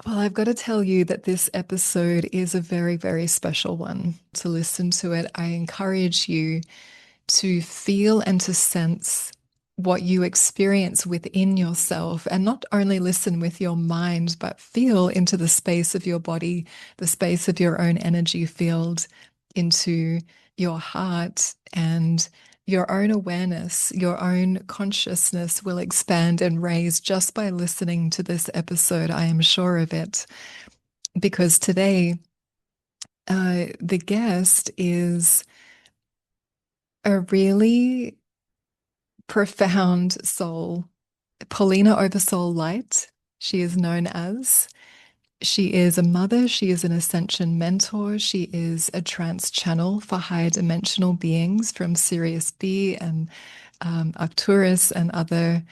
Well, I've got to tell you that this episode is a very, very special one. To listen to it, I encourage you to feel and to sense what you experience within yourself, and not only listen with your mind, but feel into the space of your body, the space of your own energy field, into your heart, and your own awareness, your own consciousness will expand and raise just by listening to this episode. I am sure of it. Because today, the guest is a really profound soul, Polina Oversoullight, she is known as. She is a mother, she is an ascension mentor, she is a trance channel for higher dimensional beings from Sirius B and Arcturus and other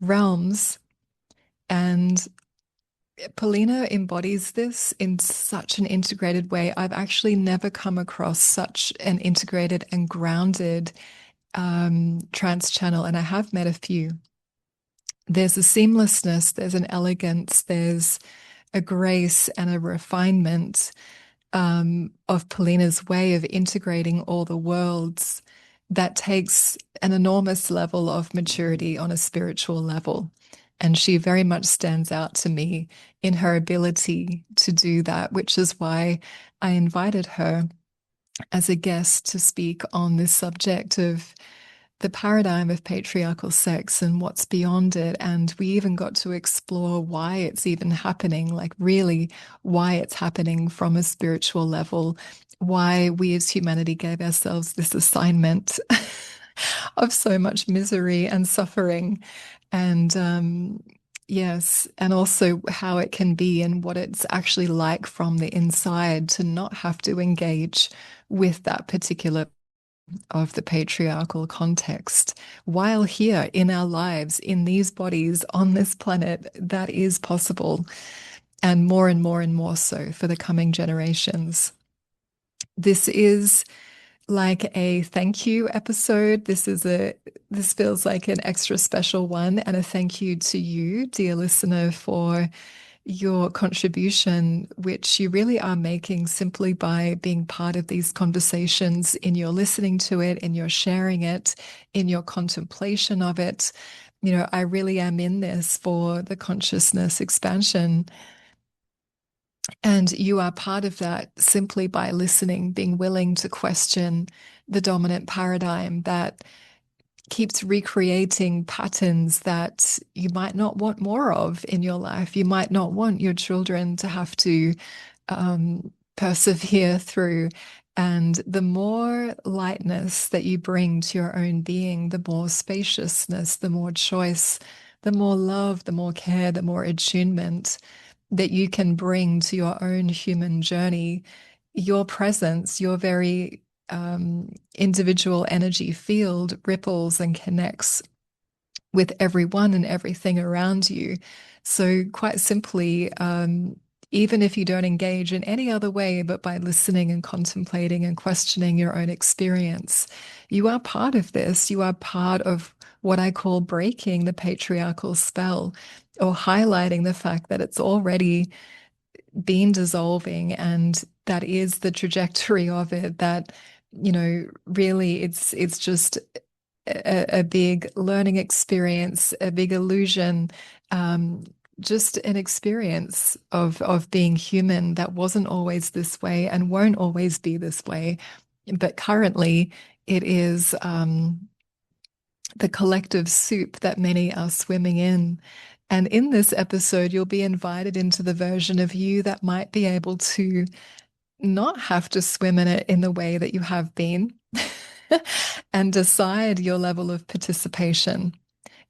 realms. And Polina embodies this in such an integrated way. I've actually never come across such an integrated and grounded trance channel, and I have met a few. There's a seamlessness, there's an elegance, there's a grace and a refinement of Polina's way of integrating all the worlds that takes an enormous level of maturity on a spiritual level. And she very much stands out to me in her ability to do that, which is why I invited her as a guest to speak on this subject of the paradigm of patriarchal sex and what's beyond it. And we even got to explore why it's even happening, like really why it's happening from a spiritual level, why we as humanity gave ourselves this assignment of so much misery and suffering. And yes, and also how it can be and what it's actually like from the inside to not have to engage with that particular of the patriarchal context while here in our lives, in these bodies on this planet. That is possible, and more and more and more so for the coming generations. This is like a thank you episode. This feels like an extra special one, and a thank you to you, dear listener, for your contribution, which you really are making simply by being part of these conversations, in your listening to it, in your sharing it, in your contemplation of it. I really am in this for the consciousness expansion. And you are part of that simply by listening, being willing to question the dominant paradigm that keeps recreating patterns that you might not want more of in your life. You might not want your children to have to persevere through. And the more lightness that you bring to your own being, the more spaciousness, the more choice, the more love, the more care, the more attunement that you can bring to your own human journey. Your presence, your very individual energy field ripples and connects with everyone and everything around you. So, quite simply, even if you don't engage in any other way but by listening and contemplating and questioning your own experience, you are part of this. You are part of what I call breaking the patriarchal spell, or highlighting the fact that it's already been dissolving, and that is the trajectory of it. That really it's just a big learning experience, a big illusion, just an experience of being human that wasn't always this way and won't always be this way. But currently, it is the collective soup that many are swimming in. And in this episode, you'll be invited into the version of you that might be able to not have to swim in it in the way that you have been, and decide your level of participation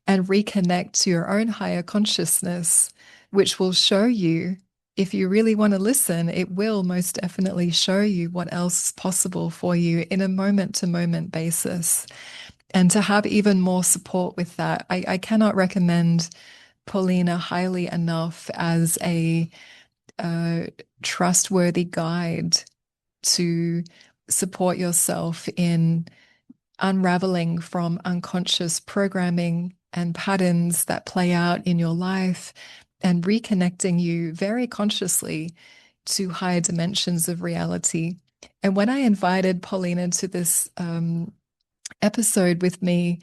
and reconnect to your own higher consciousness, which will show you, if you really want to listen, it will most definitely show you what else is possible for you in a moment to moment basis. And to have even more support with that, I cannot recommend Polina highly enough as a trustworthy guide to support yourself in unraveling from unconscious programming and patterns that play out in your life, and reconnecting you very consciously to higher dimensions of reality. And when I invited Paulina to this episode with me,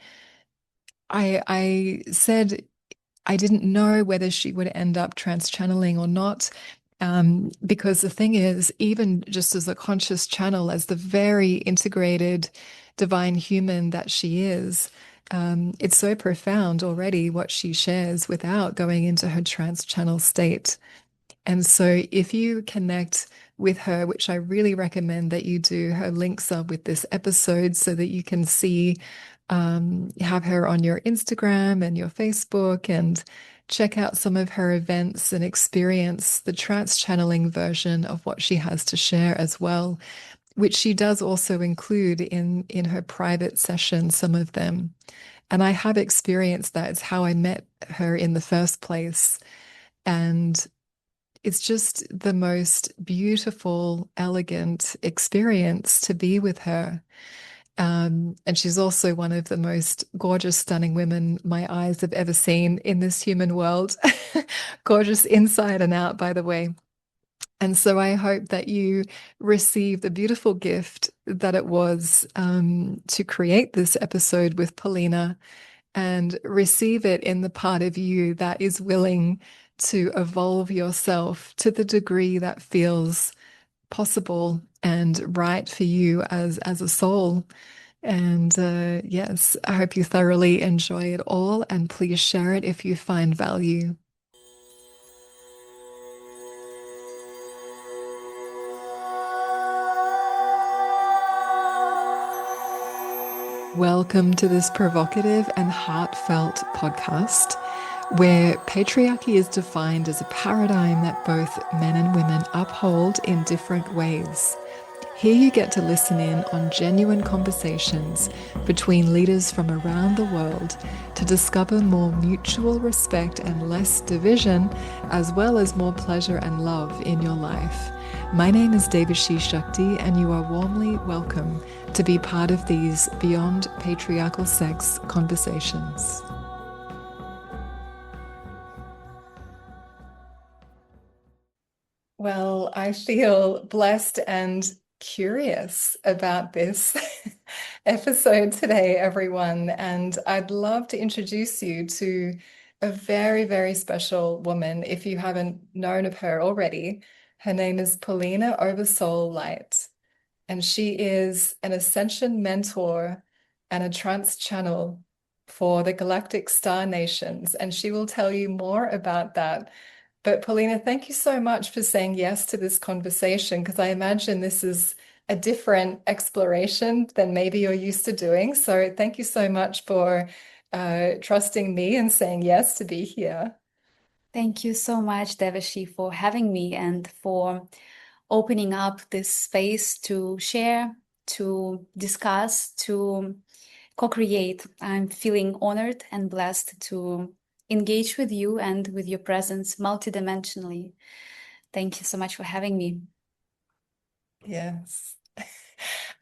I said I didn't know whether she would end up trance channeling or not. Because the thing is, even just as a conscious channel, as the very integrated divine human that she is, it's so profound already what she shares without going into her trance channel state. And so, if you connect with her, which I really recommend that you do, her links are with this episode so that you can see, have her on your Instagram and your Facebook and check out some of her events and experience the trance channeling version of what she has to share as well, which she does also include in her private sessions, some of them. And I have experienced that. It's how I met her in the first place. And it's just the most beautiful, elegant experience to be with her. And she's also one of the most gorgeous, stunning women my eyes have ever seen in this human world. Gorgeous inside and out, by the way. And so I hope that you receive the beautiful gift that it was to create this episode with Polina and receive it in the part of you that is willing to evolve yourself to the degree that feels possible and right for you as a soul. And yes, I hope you thoroughly enjoy it all, and please share it if you find value. Welcome to this provocative and heartfelt podcast, where patriarchy is defined as a paradigm that both men and women uphold in different ways. Here you get to listen in on genuine conversations between leaders from around the world to discover more mutual respect and less division, as well as more pleasure and love in your life. My name is Devashi Shakti, and you are warmly welcome to be part of these Beyond Patriarchal Sex conversations. Well, I feel blessed and curious about this episode today, everyone. And I'd love to introduce you to a very, very special woman if you haven't known of her already. Her name is Polina Oversoullight, and she is an ascension mentor and a trance channel for the galactic star nations. And she will tell you more about that. But Paulina, thank you so much for saying yes to this conversation, because I imagine this is a different exploration than maybe you're used to doing. So thank you so much for trusting me and saying yes to be here. Thank you so much, Devashi, for having me and for opening up this space to share, to discuss, to co-create. I'm feeling honored and blessed to engage with you and with your presence multidimensionally. Thank you so much for having me. Yes.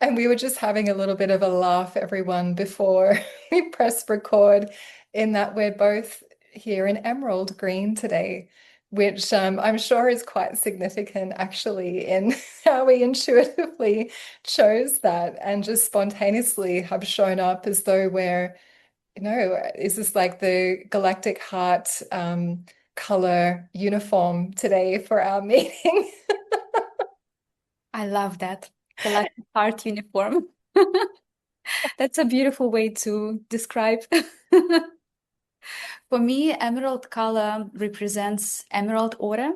And we were just having a little bit of a laugh, everyone, before we press record, in that we're both here in emerald green today, which I'm sure is quite significant actually in how we intuitively chose that and just spontaneously have shown up as though we're, is this like the galactic heart color uniform today for our meeting? I love that. Galactic heart uniform. That's a beautiful way to describe. For me, emerald color represents emerald aura,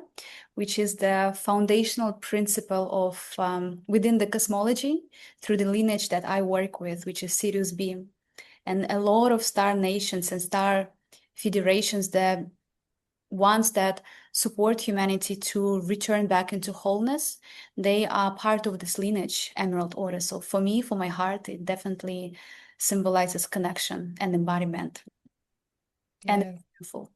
which is the foundational principle of within the cosmology through the lineage that I work with, which is Sirius B. And a lot of star nations and star federations, the ones that support humanity to return back into wholeness, they are part of this lineage, emerald aura. So for me, for my heart, it definitely symbolizes connection and embodiment. And Yeah. beautiful.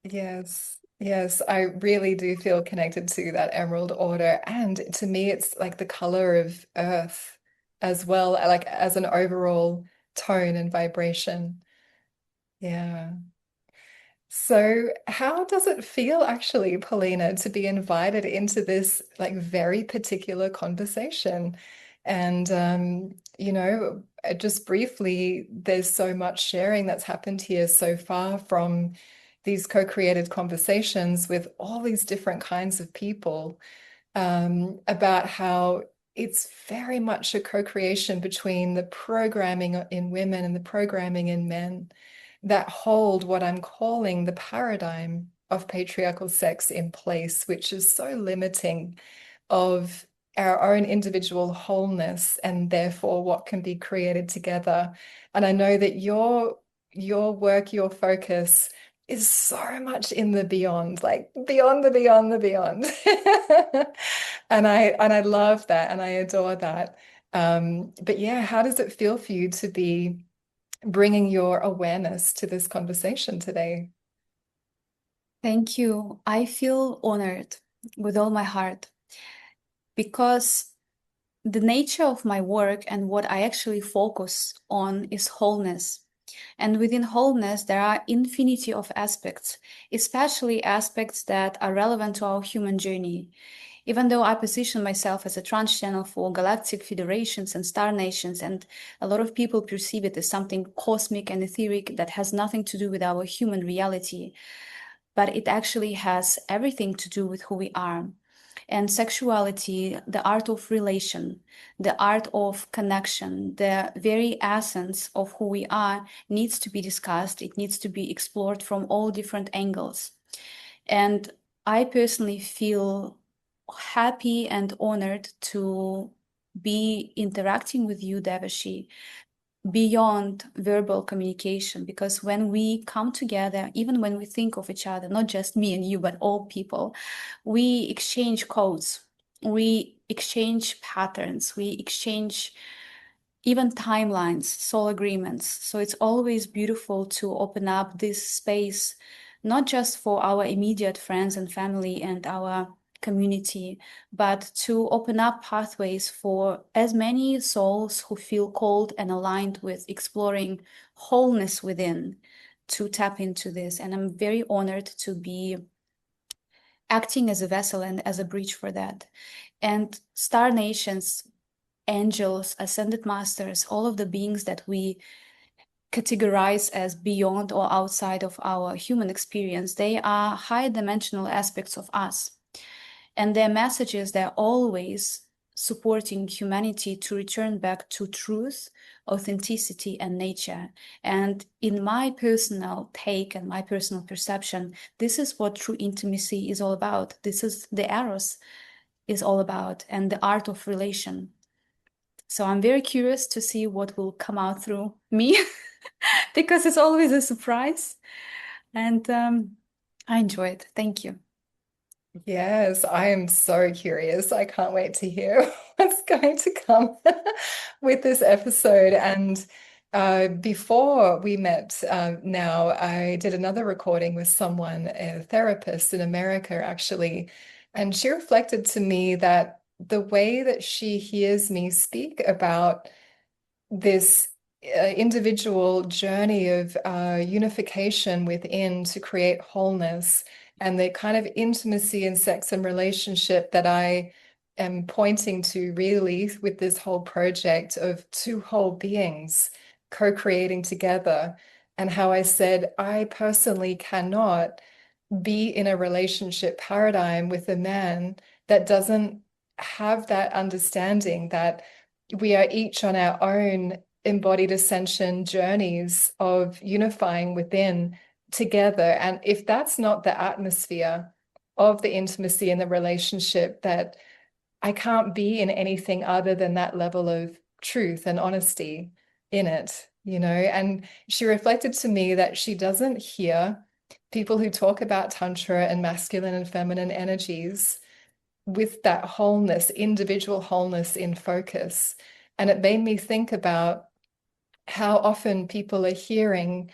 Yes, yes, I really do feel connected to that emerald order. And to me, it's like the color of earth as well, like as an overall tone and vibration. Yeah. So, how does it feel actually, Paulina, to be invited into this like very particular conversation? And just briefly, there's so much sharing that's happened here so far from these co-created conversations with all these different kinds of people, about how it's very much a co-creation between the programming in women and the programming in men that hold what I'm calling the paradigm of patriarchal sex in place, which is so limiting of our own individual wholeness and therefore what can be created together. And I know that your work, your focus is so much in the beyond, like beyond the beyond the beyond. And I love that and I adore that. But yeah, how does it feel for you to be bringing your awareness to this conversation today? Thank you. I feel honored with all my heart because the nature of my work and what I actually focus on is wholeness. And within wholeness, there are infinity of aspects, especially aspects that are relevant to our human journey. Even though I position myself as a trance channel for galactic federations and star nations, and a lot of people perceive it as something cosmic and etheric that has nothing to do with our human reality, but it actually has everything to do with who we are. And sexuality, the art of relation, the art of connection, the very essence of who we are needs to be discussed. It needs to be explored from all different angles. And I personally feel happy and honored to be interacting with you, Devashi, beyond verbal communication, because when we come together, even when we think of each other, not just me and you, but all people, we exchange codes, we exchange patterns, we exchange even timelines, soul agreements. So it's always beautiful to open up this space, not just for our immediate friends and family and our community, but to open up pathways for as many souls who feel called and aligned with exploring wholeness within to tap into this. And I'm very honored to be acting as a vessel and as a bridge for that. And Star Nations, angels, ascended masters, all of the beings that we categorize as beyond or outside of our human experience, they are high dimensional aspects of us. And their messages, they're always supporting humanity to return back to truth, authenticity, and nature. And in my personal take and my personal perception, this is what true intimacy is all about. This is the eros is all about, and the art of relation. So I'm very curious to see what will come out through me because it's always a surprise. And I enjoy it. Thank you. Yes, I am so curious. I can't wait to hear what's going to come with this episode. And before we met, now I did another recording with someone, a therapist in America, actually, and she reflected to me that the way that she hears me speak about this individual journey of unification within to create wholeness and the kind of intimacy in sex and relationship that I am pointing to really with this whole project of two whole beings co-creating together, and how I said I personally cannot be in a relationship paradigm with a man that doesn't have that understanding that we are each on our own embodied ascension journeys of unifying within together. And if that's not the atmosphere of the intimacy and the relationship, that I can't be in anything other than that level of truth and honesty in it, you know? And she reflected to me that she doesn't hear people who talk about Tantra and masculine and feminine energies with that wholeness, individual wholeness in focus. And it made me think about how often people are hearing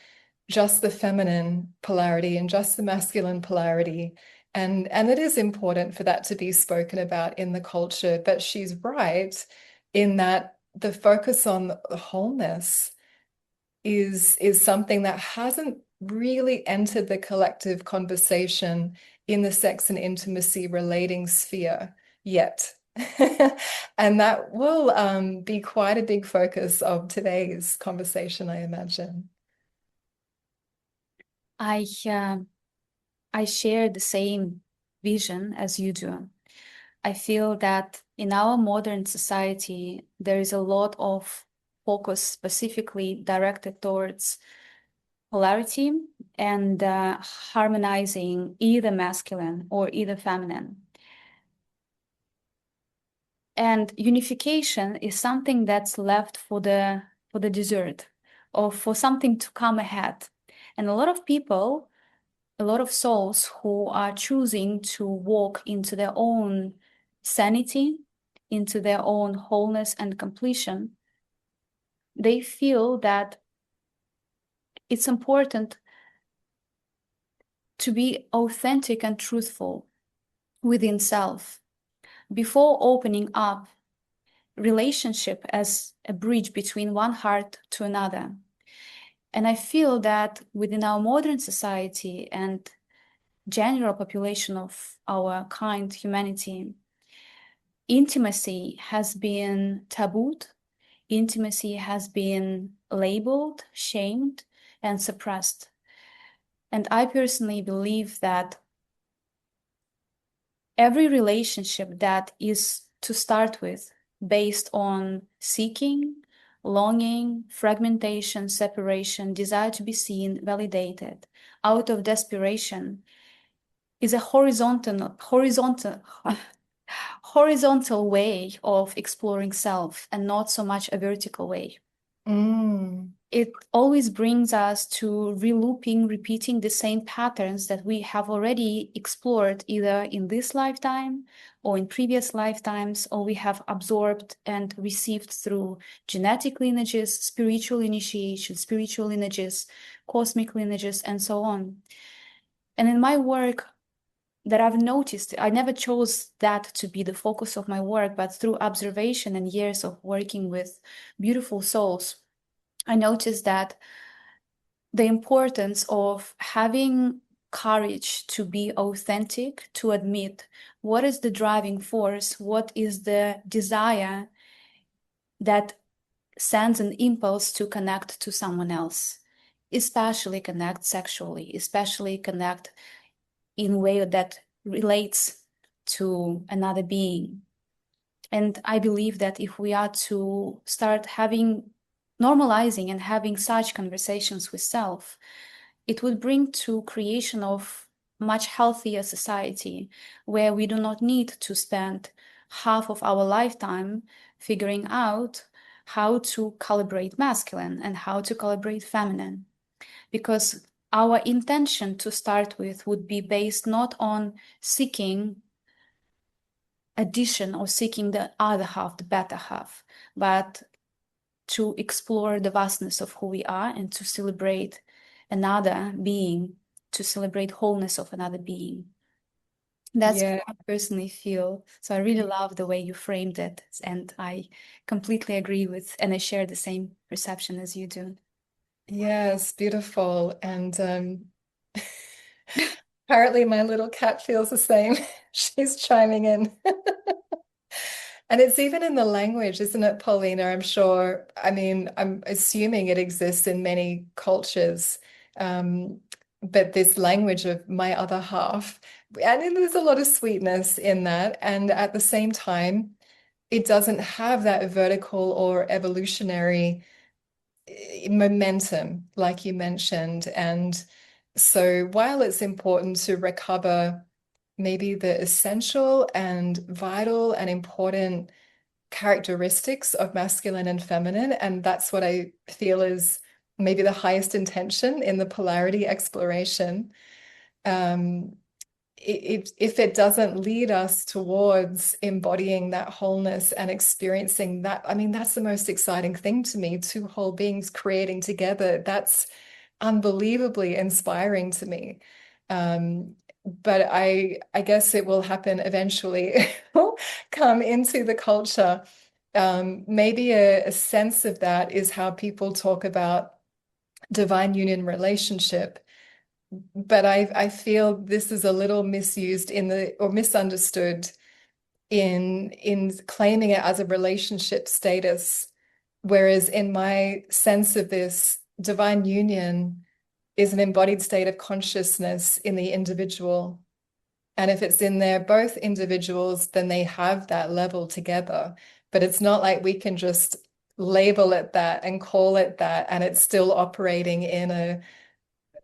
just the feminine polarity and just the masculine polarity. And it is important for that to be spoken about in the culture. But she's right in that the focus on the wholeness is something that hasn't really entered the collective conversation in the sex and intimacy relating sphere yet. And that will be quite a big focus of today's conversation, I imagine. I I share the same vision as you do. I feel that in our modern society, there is a lot of focus specifically directed towards polarity and harmonizing either masculine or either feminine. And unification is something that's left for the dessert or for something to come ahead. And a lot of people, a lot of souls who are choosing to walk into their own sanity, into their own wholeness and completion, they feel that it's important to be authentic and truthful within self before opening up relationship as a bridge between one heart to another. And I feel that within our modern society and general population of our kind humanity, intimacy has been tabooed, intimacy has been labeled, shamed, and suppressed. And I personally believe that every relationship that is to start with based on seeking, longing, fragmentation, separation, desire to be seen, validated, out of desperation, is a horizontal way of exploring self and not so much a vertical way. Mm. It always brings us to repeating the same patterns that we have already explored either in this lifetime or in previous lifetimes, or we have absorbed and received through genetic lineages, spiritual initiation, spiritual lineages, cosmic lineages, and so on. And in my work, that I've noticed, I never chose that to be the focus of my work, but through observation and years of working with beautiful souls, I noticed that the importance of having courage to be authentic, to admit what is the driving force, what is the desire that sends an impulse to connect to someone else, especially connect sexually, especially connect in a way that relates to another being. And I believe that if we are to start normalizing and having such conversations with self, it would bring to creation of much healthier society where we do not need to spend half of our lifetime figuring out how to calibrate masculine and how to calibrate feminine. Because our intention to start with would be based not on seeking addition or seeking the other half, the better half, but to explore the vastness of who we are and to celebrate another being, to celebrate wholeness of another being. That's Yeah. what I personally feel. So I really love the way you framed it, and I completely agree with, and I share the same perception as you do. Yes, beautiful. And apparently my little cat feels the same. She's chiming in. And it's even in the language, isn't it, Paulina? I'm sure. I mean, I'm assuming it exists in many cultures. Um, but this language of my other half, and then there's a lot of sweetness in that. And at the same time, it doesn't have that vertical or evolutionary momentum, like you mentioned. And so while it's important to recover maybe the essential and vital and important characteristics of masculine and feminine, and that's what I feel is maybe the highest intention in the polarity exploration. Um, if it doesn't lead us towards embodying that wholeness and experiencing that, I mean, that's the most exciting thing to me, two whole beings creating together. That's unbelievably inspiring to me. But I guess it will happen eventually. It will come into the culture. Maybe a sense of that is how people talk about divine union relationship. but I feel this is a little misused in the or misunderstood in claiming it as a relationship status. Whereas in my sense of this, divine union is an embodied state of consciousness in the individual. And if it's in there, both individuals, then they have that level together. But it's not like we can just label it that and call it that, and it's still operating in a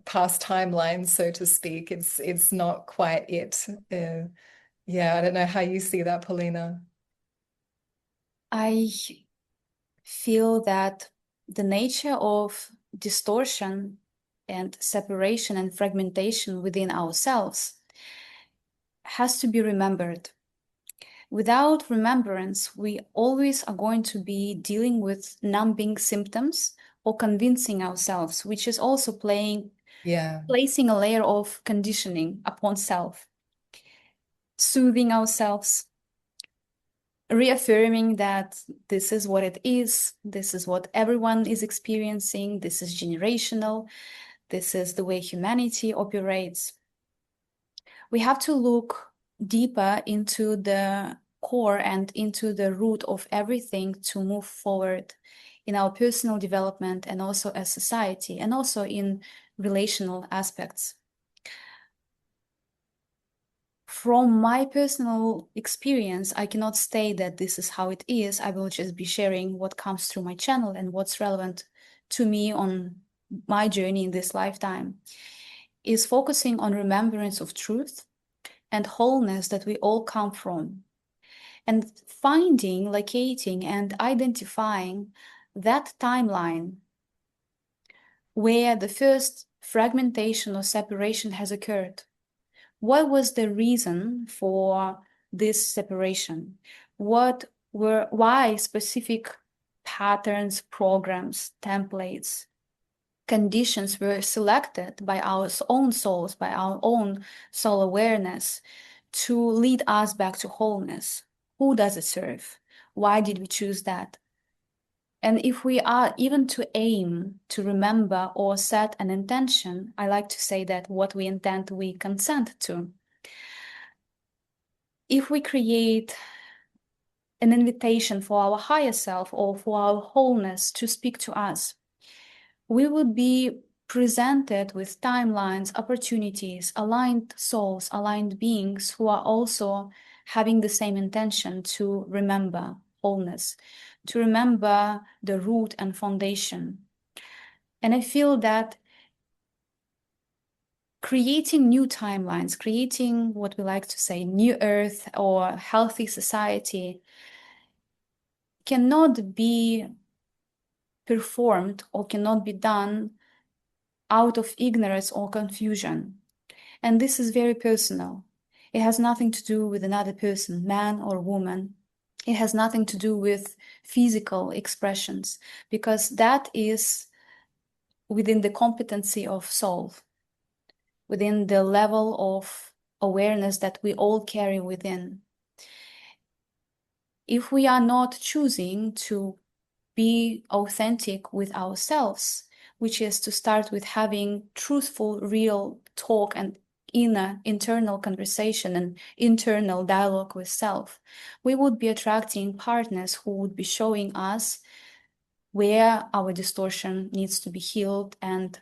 past timeline, so to speak. It's not quite it. Yeah, I don't know how you see that, Polina. I feel that the nature of distortion and separation and fragmentation within ourselves has to be remembered. Without remembrance, we always are going to be dealing with numbing symptoms or convincing ourselves, which is also Yeah. placing a layer of conditioning upon self, soothing ourselves, reaffirming that this is what it is, this is what everyone is experiencing, this is generational, this is the way humanity operates. We have to look deeper into the core and into the root of everything to move forward in our personal development and also as society and also in relational aspects. From my personal experience, I cannot state that this is how it is. I will just be sharing what comes through my channel and what's relevant to me on my journey in this lifetime. Is focusing on remembrance of truth and wholeness that we all come from, and finding, locating, and identifying that timeline where the first fragmentation or separation has occurred. What was the reason for this separation? Why specific patterns, programs, templates, conditions were selected by our own souls, by our own soul awareness to lead us back to wholeness? Who does it serve? Why did we choose that? And if we are even to aim to remember or set an intention, I like to say that what we intend, we consent to. If we create an invitation for our higher self or for our wholeness to speak to us, we would be presented with timelines, opportunities, aligned souls, aligned beings who are also having the same intention to remember wholeness, to remember the root and foundation. And I feel that creating new timelines, creating what we like to say, new earth or healthy society cannot be performed or cannot be done out of ignorance or confusion. And this is very personal. It has nothing to do with another person, man or woman. It has nothing to do with physical expressions, because that is within the competency of soul, within the level of awareness that we all carry within. If we are not choosing to be authentic with ourselves, which is to start with having truthful, real talk and internal conversation and internal dialogue with self, we would be attracting partners who would be showing us where our distortion needs to be healed and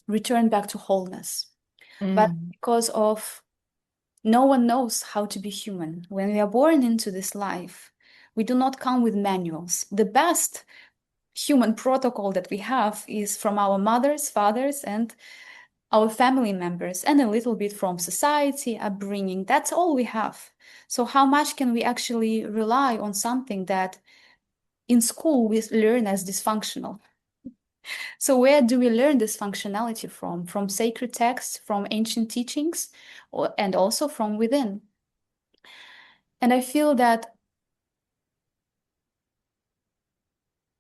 return back to wholeness. But because of no one knows how to be human. When we are born into this life, we do not come with manuals. The best human protocol that we have is from our mothers, fathers, and our family members, and a little bit from society, upbringing. That's all we have. So how much can we actually rely on something that in school we learn as dysfunctional? So where do we learn this functionality from? From sacred texts, from ancient teachings, and also from within. And I feel that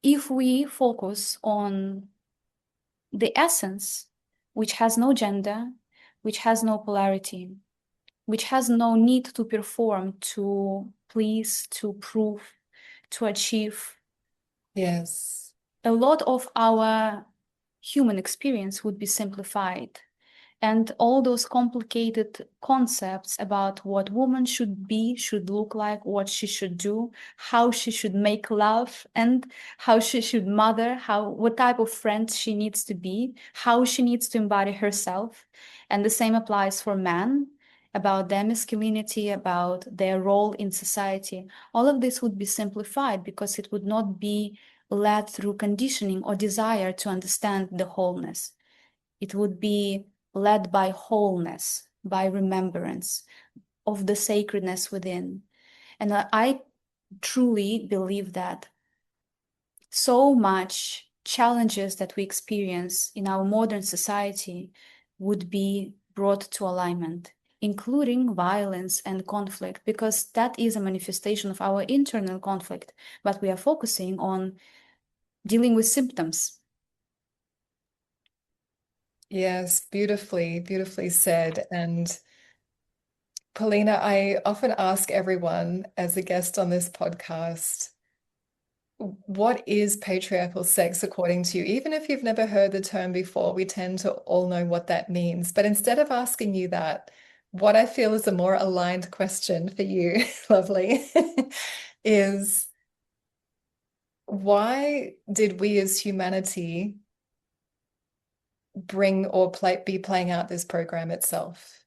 if we focus on the essence, which has no gender, which has no polarity, which has no need to perform, to please, to prove, to achieve, Yes. a lot of our human experience would be simplified. And all those complicated concepts about what woman should be, should look like, what she should do, how she should make love, and how she should mother, what type of friend she needs to be, how she needs to embody herself. And the same applies for men, about their masculinity, about their role in society. All of this would be simplified because it would not be led through conditioning or desire to understand the wholeness. It would be led by wholeness, by remembrance of the sacredness within. And I truly believe that so much challenges that we experience in our modern society would be brought to alignment, including violence and conflict, because that is a manifestation of our internal conflict, but we are focusing on dealing with symptoms. Yes, beautifully, beautifully said. And Polina, I often ask everyone as a guest on this podcast, what is patriarchal sex according to you? Even if you've never heard the term before, we tend to all know what that means. But instead of asking you that, what I feel is a more aligned question for you, lovely, is why did we as humanity bring or be playing out this program itself?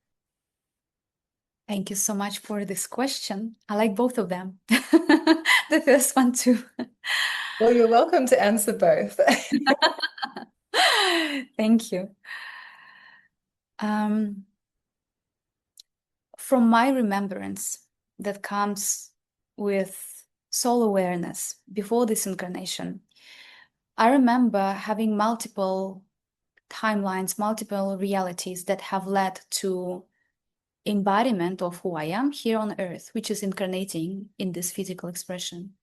Thank you so much for this question. I like both of them. The first one too. Well, you're welcome to answer both. Thank you. From my remembrance that comes with soul awareness before this incarnation, I remember having multiple timelines, multiple realities that have led to embodiment of who I am here on earth, which is incarnating in this physical expression.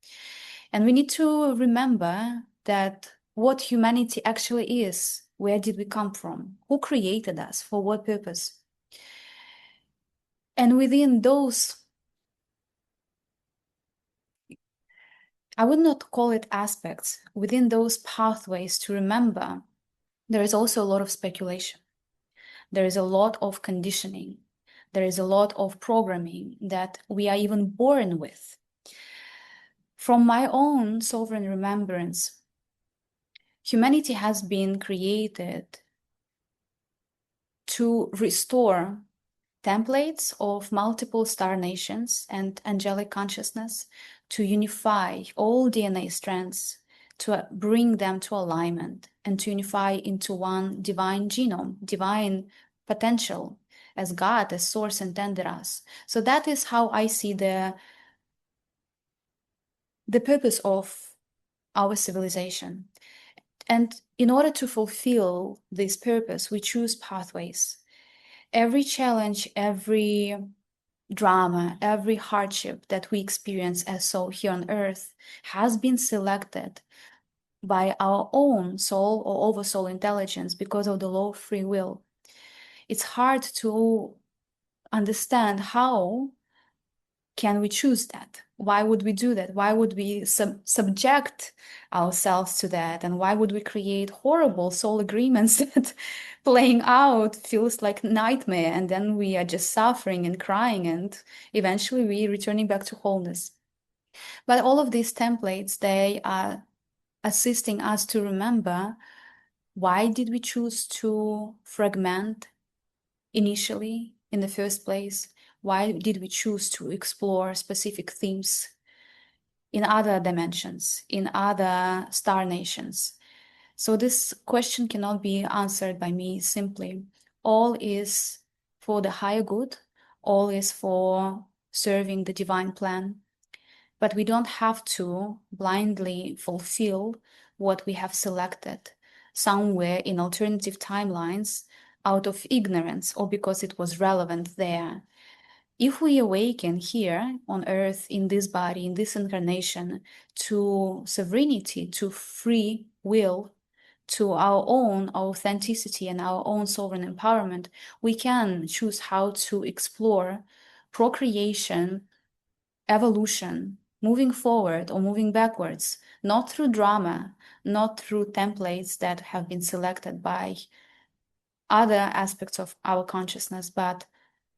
And we need to remember that what humanity actually is, where did we come from, who created us, for what purpose. And within those, I would not call it aspects, within those pathways to remember, there is also a lot of speculation. There is a lot of conditioning. There is a lot of programming that we are even born with. From my own sovereign remembrance, humanity has been created to restore templates of multiple star nations and angelic consciousness, to unify all DNA strands, to bring them to alignment, and to unify into one divine genome, divine potential, as God, as Source intended us. So that is how I see the purpose of our civilization. And in order to fulfill this purpose, we choose pathways. Every challenge, every drama, every hardship that we experience as soul here on earth has been selected by our own soul or oversoul intelligence because of the law of free will. It's hard to understand how can we choose that? Why would we do that? Why would we subject ourselves to that? And why would we create horrible soul agreements that playing out feels like nightmare? And then we are just suffering and crying, and eventually we returning back to wholeness. But all of these templates, they are assisting us to remember, why did we choose to fragment initially in the first place? Why did we choose to explore specific themes in other dimensions, in other star nations? So this question cannot be answered by me simply. All is for the higher good, all is for serving the divine plan. But we don't have to blindly fulfill what we have selected somewhere in alternative timelines out of ignorance or because it was relevant there. If we awaken here on earth, in this body, in this incarnation, to sovereignty, to free will, to our own authenticity and our own sovereign empowerment, we can choose how to explore procreation, evolution, moving forward or moving backwards, not through drama, not through templates that have been selected by other aspects of our consciousness, but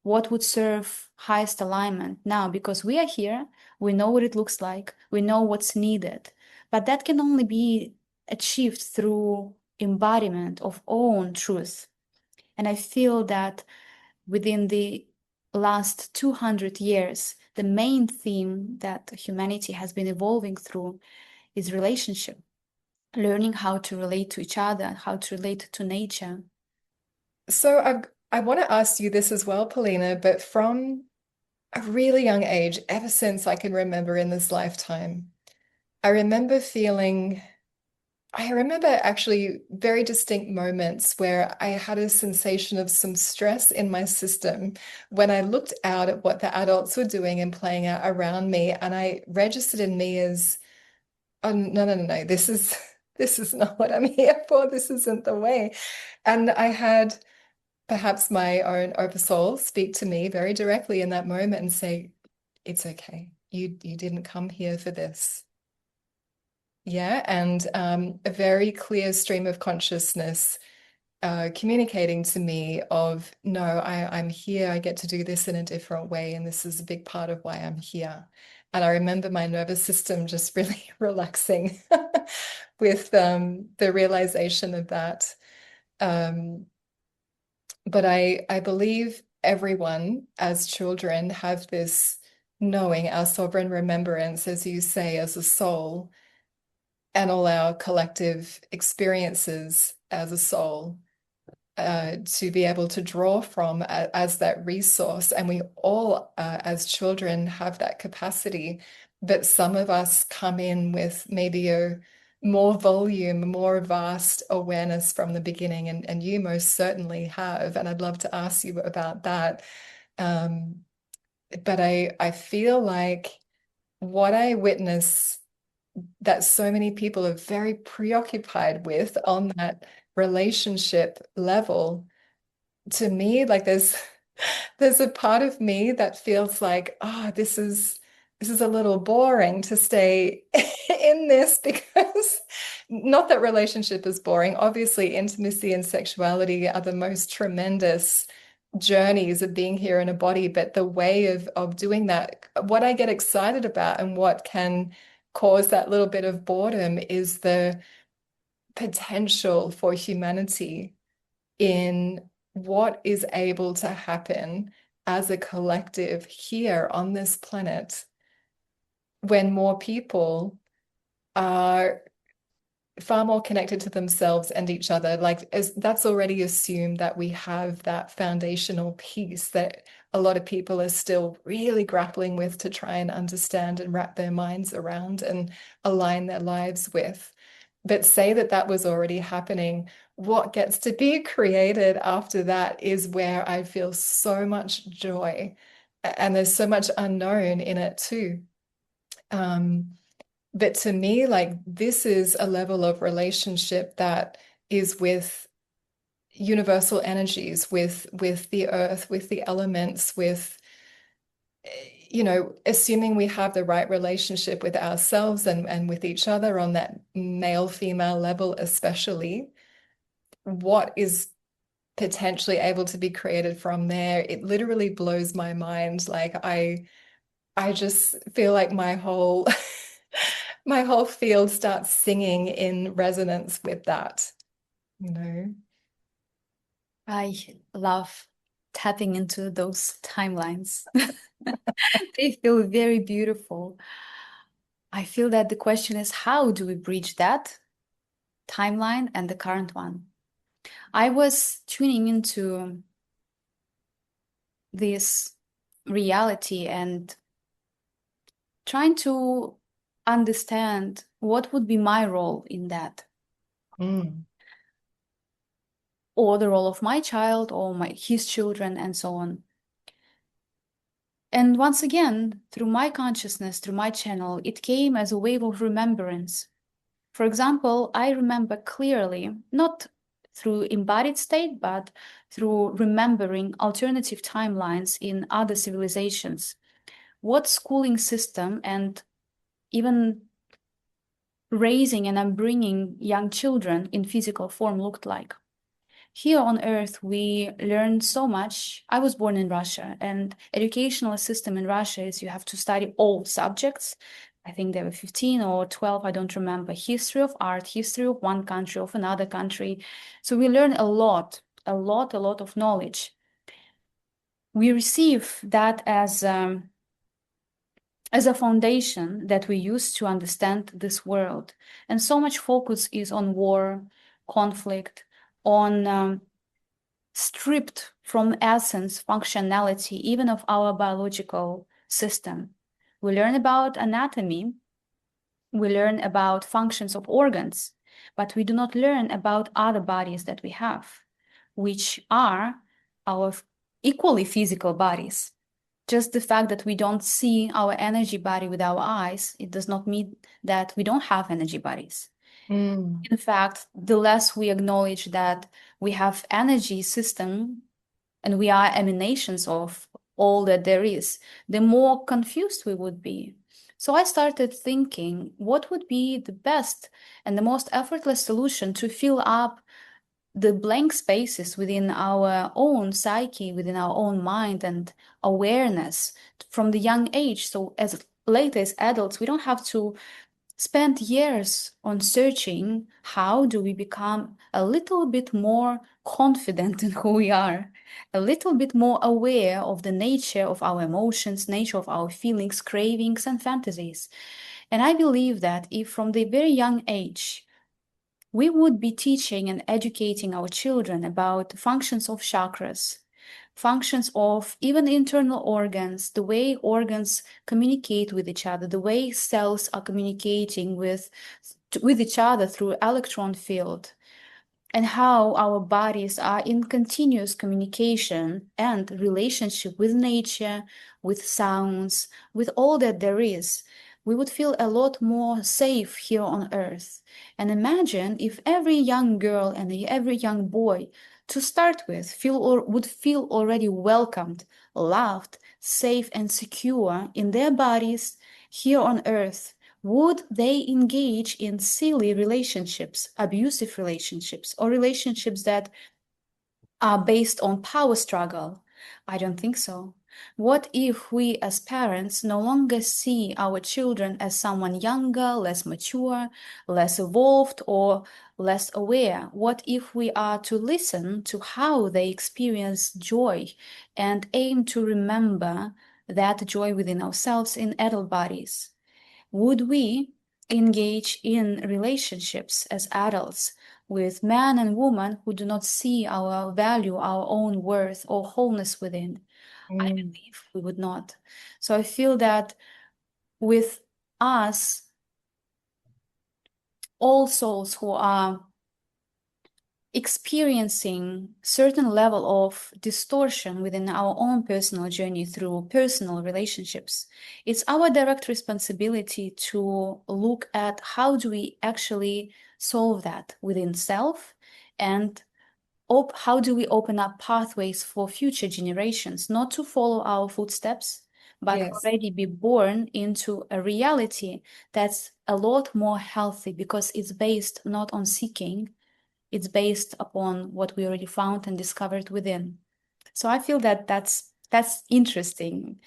what would serve highest alignment now, because we are here, we know what it looks like, we know what's needed, but that can only be achieved through embodiment of own truth. And I feel that within the last 200 years, the main theme that humanity has been evolving through is relationship, learning how to relate to each other, how to relate to nature. So I want to ask you this as well, Polina, but from a really young age, ever since I can remember in this lifetime, I remember feeling, I remember actually very distinct moments where I had a sensation of some stress in my system when I looked out at what the adults were doing and playing out around me, and I registered in me as, oh, no, no, no, no, this is this is not what I'm here for. This isn't the way. And I had perhaps my own oversoul speak to me very directly in that moment and say, it's okay. You didn't come here for this. Yeah. And a very clear stream of consciousness communicating to me of, no, I'm here. I get to do this in a different way. And this is a big part of why I'm here. And I remember my nervous system just really relaxing with the realization of that. Um, But I believe everyone as children have this knowing, our sovereign remembrance, as you say, as a soul, and all our collective experiences as a soul, to be able to draw from as that resource. And we all, as children, have that capacity. But some of us come in with maybe a more volume, more vast awareness from the beginning. And you most certainly have. And I'd love to ask you about that. Um, but I feel like what I witness that so many people are very preoccupied with on that relationship level, to me, like there's a part of me that feels like, oh, this is a little boring to stay in this, because not that relationship is boring. Obviously, intimacy and sexuality are the most tremendous journeys of being here in a body, but the way of doing that, what I get excited about and what can cause that little bit of boredom is the potential for humanity in what is able to happen as a collective here on this planet when more people are far more connected to themselves and each other. Like, as that's already assumed that we have that foundational piece that a lot of people are still really grappling with to try and understand and wrap their minds around and align their lives with. But say that that was already happening. What gets to be created after that is where I feel so much joy. And there's so much unknown in it too. Um, but to me, like, this is a level of relationship that is with universal energies, with the earth, with the elements, with, assuming we have the right relationship with ourselves and with each other on that male-female level, especially, what is potentially able to be created from there, it literally blows my mind. Like, I just feel like my whole my whole field starts singing in resonance with that, you know. I love tapping into those timelines. They feel very beautiful. I feel that the question is, how do we bridge that timeline and the current one? I was tuning into this reality and trying to understand what would be my role in that, Mm. or the role of my child or his children and so on. And once again, through my consciousness, through my channel, it came as a wave of remembrance. For example, I remember clearly, not through embodied state, but through remembering alternative timelines in other civilizations, what schooling system and even raising and upbringing young children in physical form looked like. Here on Earth, we learn so much. I was born in Russia, and educational system in Russia is you have to study all subjects. I think there were 15 or 12, I don't remember. History of art, history of one country, of another country. So we learn a lot of knowledge. We receive that as a foundation that we use to understand this world. And so much focus is on war, conflict, on stripped from essence functionality, even of our biological system. We learn about anatomy, we learn about functions of organs, but we do not learn about other bodies that we have, which are our equally physical bodies. Just the fact that we don't see our energy body with our eyes, it does not mean that we don't have energy bodies. Mm. In fact, the less we acknowledge that we have energy system and we are emanations of all that there is, the more confused we would be. So I started thinking, what would be the best and the most effortless solution to fill up the blank spaces within our own psyche, within our own mind and awareness from the young age. So as late as adults, we don't have to spend years on searching how do we become a little bit more confident in who we are, a little bit more aware of the nature of our emotions, nature of our feelings, cravings, and fantasies. And I believe that if from the very young age we would be teaching and educating our children about functions of chakras, functions of even internal organs, the way organs communicate with each other, the way cells are communicating with each other through electron field, and how our bodies are in continuous communication and relationship with nature, with sounds, with all that there is, we would feel a lot more safe here on Earth. And imagine if every young girl and every young boy, to start with, would feel already welcomed, loved, safe, and secure in their bodies here on Earth. Would they engage in silly relationships, abusive relationships, or relationships that are based on power struggle? I don't think so. What if we as parents no longer see our children as someone younger, less mature, less evolved, or less aware? What if we are to listen to how they experience joy and aim to remember that joy within ourselves in adult bodies? Would we engage in relationships as adults with man and woman who do not see our value, our own worth, or wholeness within? I Mm. believe we would not. So I feel that with us, all souls who are experiencing certain level of distortion within our own personal journey through personal relationships, it's our direct responsibility to look at how do we actually solve that within self, and how do we open up pathways for future generations, not to follow our footsteps, but Yes. already be born into a reality that's a lot more healthy because it's based not on seeking, it's based upon what we already found and discovered within. So I feel that that's interesting.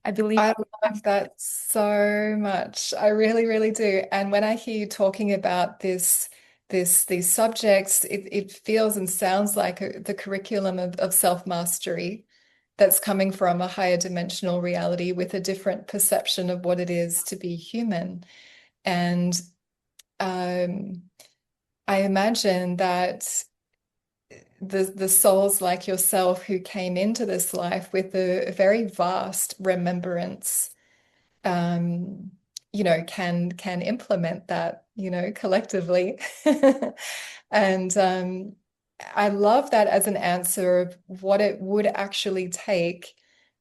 I believe I love that so much. I really, really do. And when I hear you talking about these subjects, it feels and sounds like the curriculum of self-mastery that's coming from a higher dimensional reality with a different perception of what it is to be human. And um, I imagine that the souls like yourself who came into this life with a very vast remembrance, um, can implement that, collectively. And I love that as an answer of what it would actually take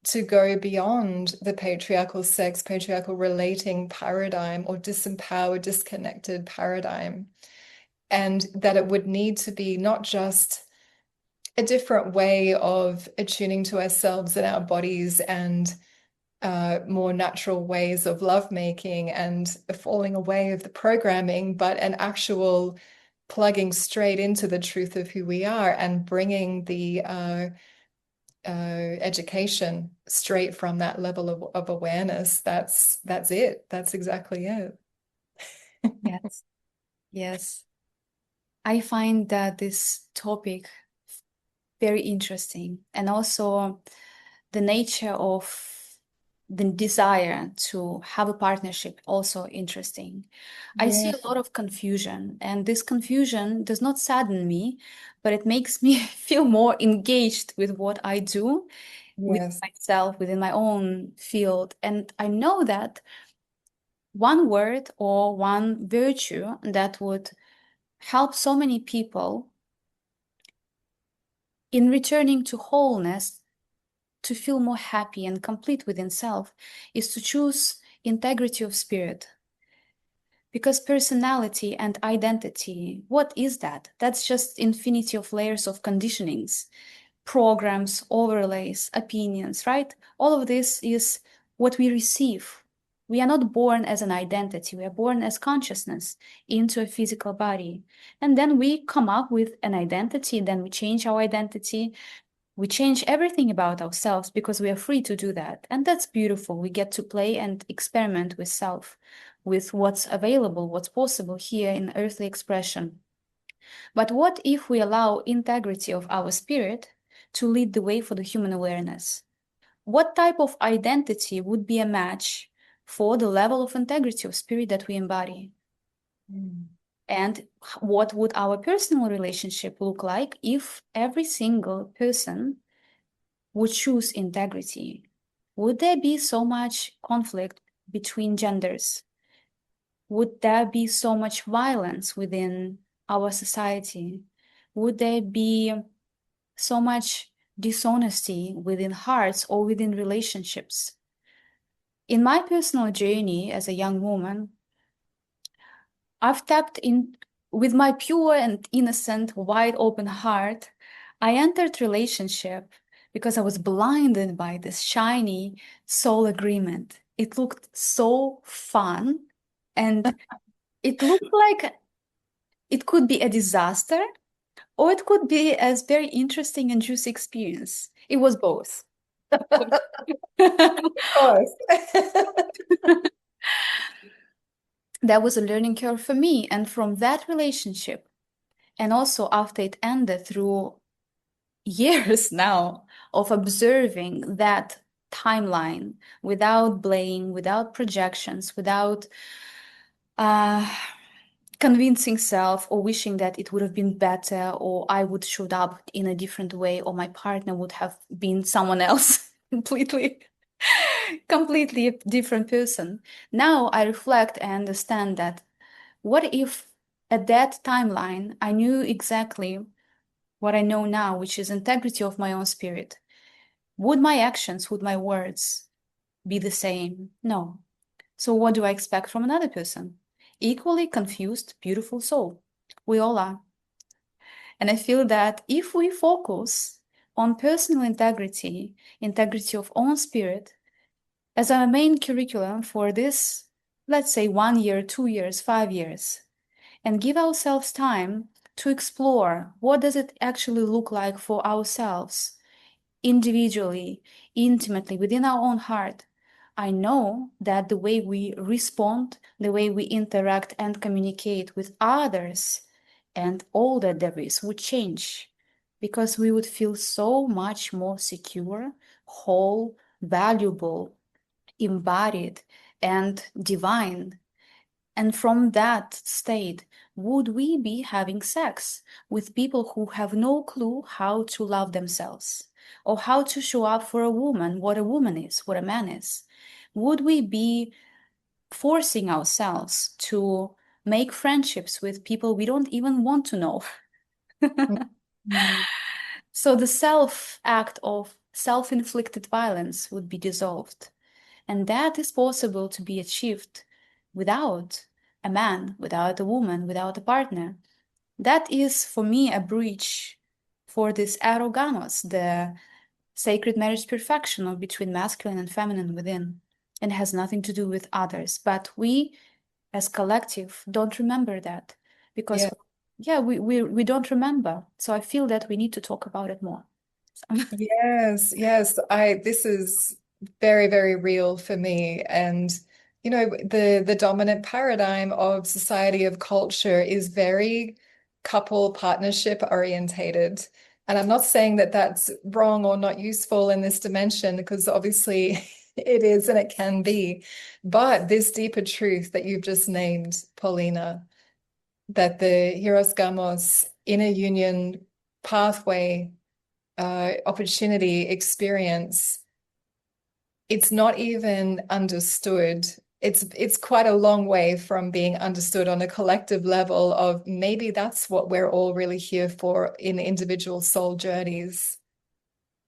to go beyond the patriarchal sex, patriarchal relating paradigm or disempowered, disconnected paradigm. And that it would need to be not just a different way of attuning to ourselves and our bodies and more natural ways of lovemaking and falling away of the programming, but an actual plugging straight into the truth of who we are and bringing the education straight from that level of awareness. That's it. That's exactly it. Yes. Yes. I find that this topic very interesting, and also the nature of the desire to have a partnership also interesting. I see Yeah. a lot of confusion, and this confusion does not sadden me, but it makes me feel more engaged with what I do, with Yes. myself, within my own field. And I know that one word or one virtue that would help so many people in returning to wholeness, to feel more happy and complete within self, is to choose integrity of spirit. Because personality and identity, what is that? That's just infinity of layers of conditionings, programs, overlays, opinions, right? All of this is what we receive. We are not born as an identity, we are born as consciousness into a physical body. And then we come up with an identity, then we change our identity. We change everything about ourselves because we are free to do that. And that's beautiful. We get to play and experiment with self, with what's available, what's possible here in earthly expression. But what if we allow integrity of our spirit to lead the way for the human awareness? What type of identity would be a match for the level of integrity of spirit that we embody? Mm. And what would our personal relationship look like if every single person would choose integrity? Would there be so much conflict between genders? Would there be so much violence within our society? Would there be so much dishonesty within hearts or within relationships? In my personal journey as a young woman, I've tapped in with my pure and innocent, wide open heart. I entered relationship because I was blinded by this shiny soul agreement. It looked so fun, and it looked like it could be a disaster or it could be a very interesting and juicy experience. It was both. Of course. That was a learning curve for me. And from that relationship, and also after it ended, through years now of observing that timeline without blame, without projections, without uh, convincing self or wishing that it would have been better, or I would showed up in a different way, or my partner would have been someone else completely, completely a different person. Now I reflect and understand that what if at that timeline I knew exactly what I know now, which is integrity of my own spirit? Would my actions, would my words be the same? No. So what do I expect from another person? Equally confused, beautiful soul. We all are. And I feel that if we focus on personal integrity, integrity of own spirit, as our main curriculum for this, let's say 1 year, 2 years, 5 years, and give ourselves time to explore what does it actually look like for ourselves individually, intimately, within our own heart, I know that the way we respond, the way we interact and communicate with others, and all that there is would change because we would feel so much more secure, whole, valuable, embodied, and divine. And from that state, would we be having sex with people who have no clue how to love themselves or how to show up for a woman, what a woman is, what a man is? Would we be forcing ourselves to make friendships with people we don't even want to know? Mm. So the self act of self inflicted violence would be dissolved. And that is possible to be achieved without a man, without a woman, without a partner. That is for me a breach for this arrogamos, the sacred marriage perfection of between masculine and feminine within, and has nothing to do with others. But we as collective don't remember that because Yeah. yeah, we don't remember. So I feel that we need to talk about it more. Yes, yes. This is very, very real for me. And the dominant paradigm of society of culture is very couple partnership orientated. And I'm not saying that that's wrong or not useful in this dimension, because obviously it is and it can be. But this deeper truth that you've just named, Paulina, that the Hieros Gamos inner union pathway, opportunity, experience, it's not even understood. It's quite a long way from being understood on a collective level of maybe that's what we're all really here for in individual soul journeys.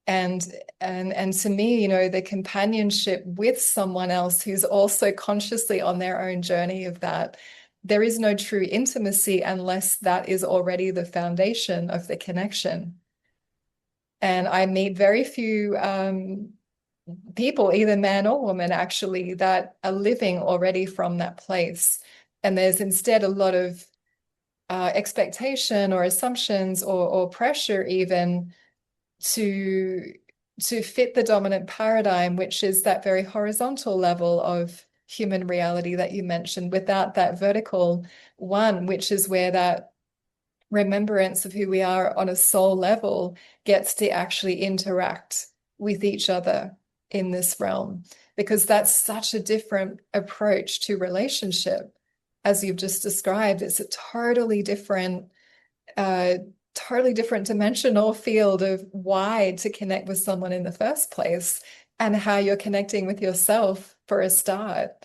And and to me, the companionship with someone else who's also consciously on their own journey of that, there is no true intimacy unless that is already the foundation of the connection. And I meet very few people, either man or woman, actually, that are living already from that place. And there's instead a lot of expectation or assumptions or pressure even to fit the dominant paradigm, which is that very horizontal level of human reality that you mentioned, without that vertical one, which is where that remembrance of who we are on a soul level gets to actually interact with each other in this realm, because that's such a different approach to relationship. As you've just described, it's a uh, totally different dimensional field of why to connect with someone in the first place, and how you're connecting with yourself for a start.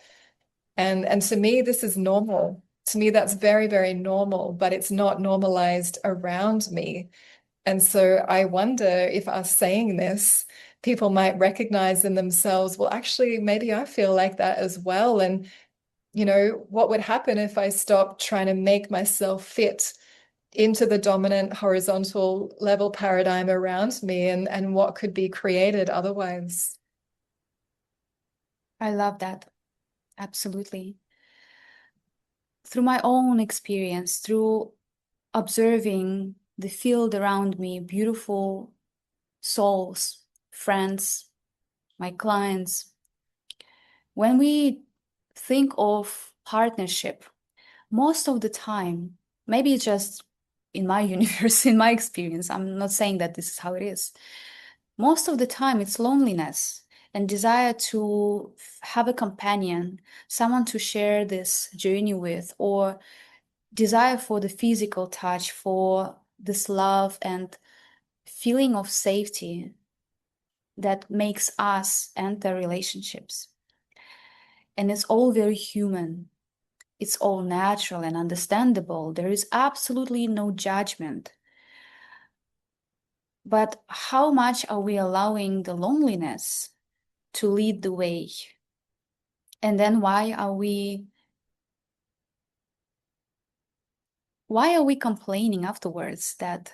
And to me, this is normal. To me, that's very, very normal, but it's not normalized around me. And so I wonder if us saying this, people might recognize in themselves, well, actually, maybe I feel like that as well. And, what would happen if I stopped trying to make myself fit into the dominant horizontal level paradigm around me, and what could be created otherwise? I love that. Absolutely. Through my own experience, through observing the field around me, beautiful souls, friends, my clients, when we think of partnership, most of the time, maybe it's just in my universe, in my experience, I'm not saying that this is how it is. Most of the time, it's loneliness and desire to have a companion, someone to share this journey with, or desire for the physical touch, for this love and feeling of safety that makes us enter relationships. And it's all very human. It's all natural and understandable. There is absolutely no judgment. But how much are we allowing the loneliness to lead the way? And then why are we complaining afterwards that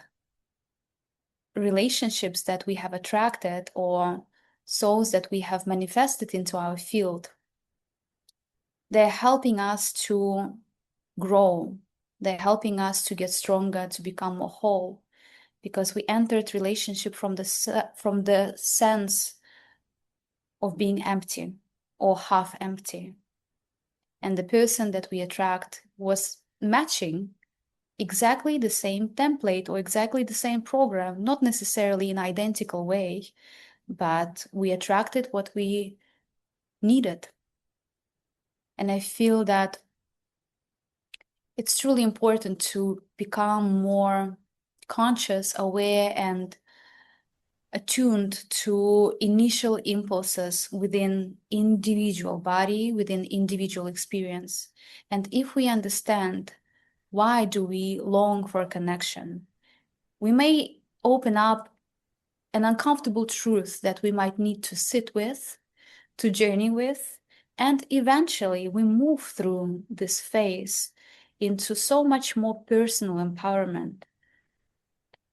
relationships that we have attracted or souls that we have manifested into our field, they're helping us to grow. They're helping us to get stronger, to become more whole, because we entered relationship from the sense of being empty or half empty. And the person that we attract was matching exactly the same template or exactly the same program, not necessarily in identical way, but we attracted what we needed. And I feel that it's truly important to become more conscious, aware, and attuned to initial impulses within individual body, within individual experience. And if we understand why do we long for connection, we may open up an uncomfortable truth that we might need to sit with, to journey with, and eventually we move through this phase into so much more personal empowerment.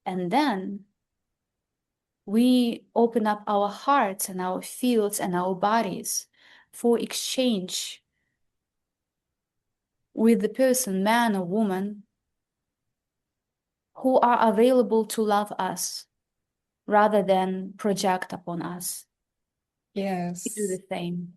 And then we open up our hearts and our fields and our bodies for exchange with the person, man or woman, who are available to love us rather than project upon us. We do Yes. the same.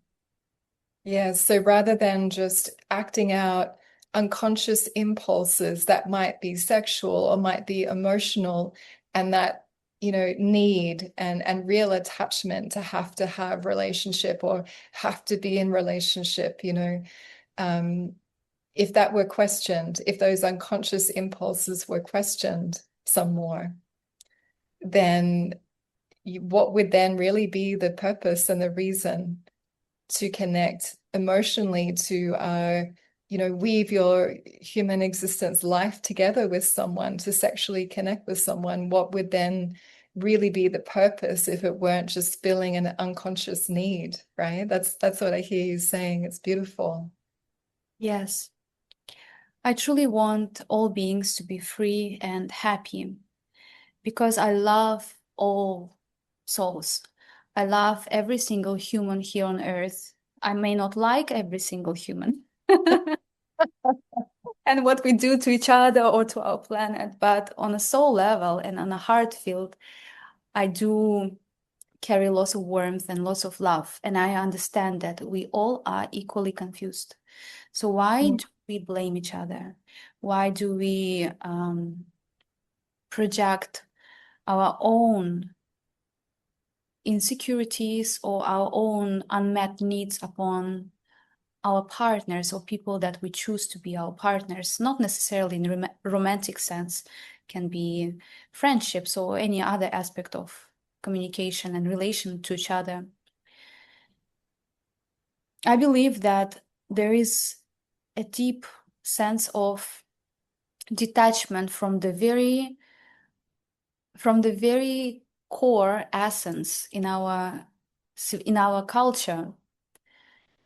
Yes. So rather than just acting out unconscious impulses that might be sexual or might be emotional, and that, need and real attachment to have relationship or have to be in relationship, um, if that were questioned, if those unconscious impulses were questioned some more, then what would then really be the purpose and the reason to connect emotionally, to weave your human existence life together with someone, to sexually connect with someone? What would then really be the purpose if it weren't just filling an unconscious need, right? That's what I hear you saying. It's beautiful. Yes. I truly want all beings to be free and happy because I love all souls. I love every single human here on earth. I may not like every single human and what we do to each other or to our planet, but on a soul level and on a heart field, I do carry lots of warmth and lots of love. And I understand that we all are equally confused. So why Mm. do we blame each other? Why do we project our own insecurities or our own unmet needs upon our partners or people that we choose to be our partners, not necessarily in romantic sense, can be friendships or any other aspect of communication and relation to each other. I believe that there is a deep sense of detachment from the very core essence in our culture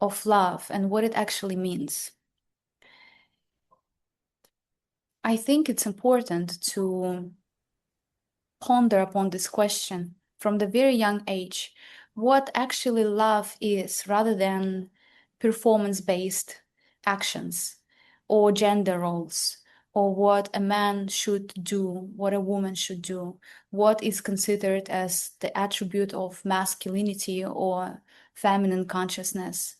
of love and what it actually means. I think it's important to ponder upon this question from the very young age, what actually love is, rather than performance-based actions or gender roles, or what a man should do, what a woman should do, what is considered as the attribute of masculinity or feminine consciousness.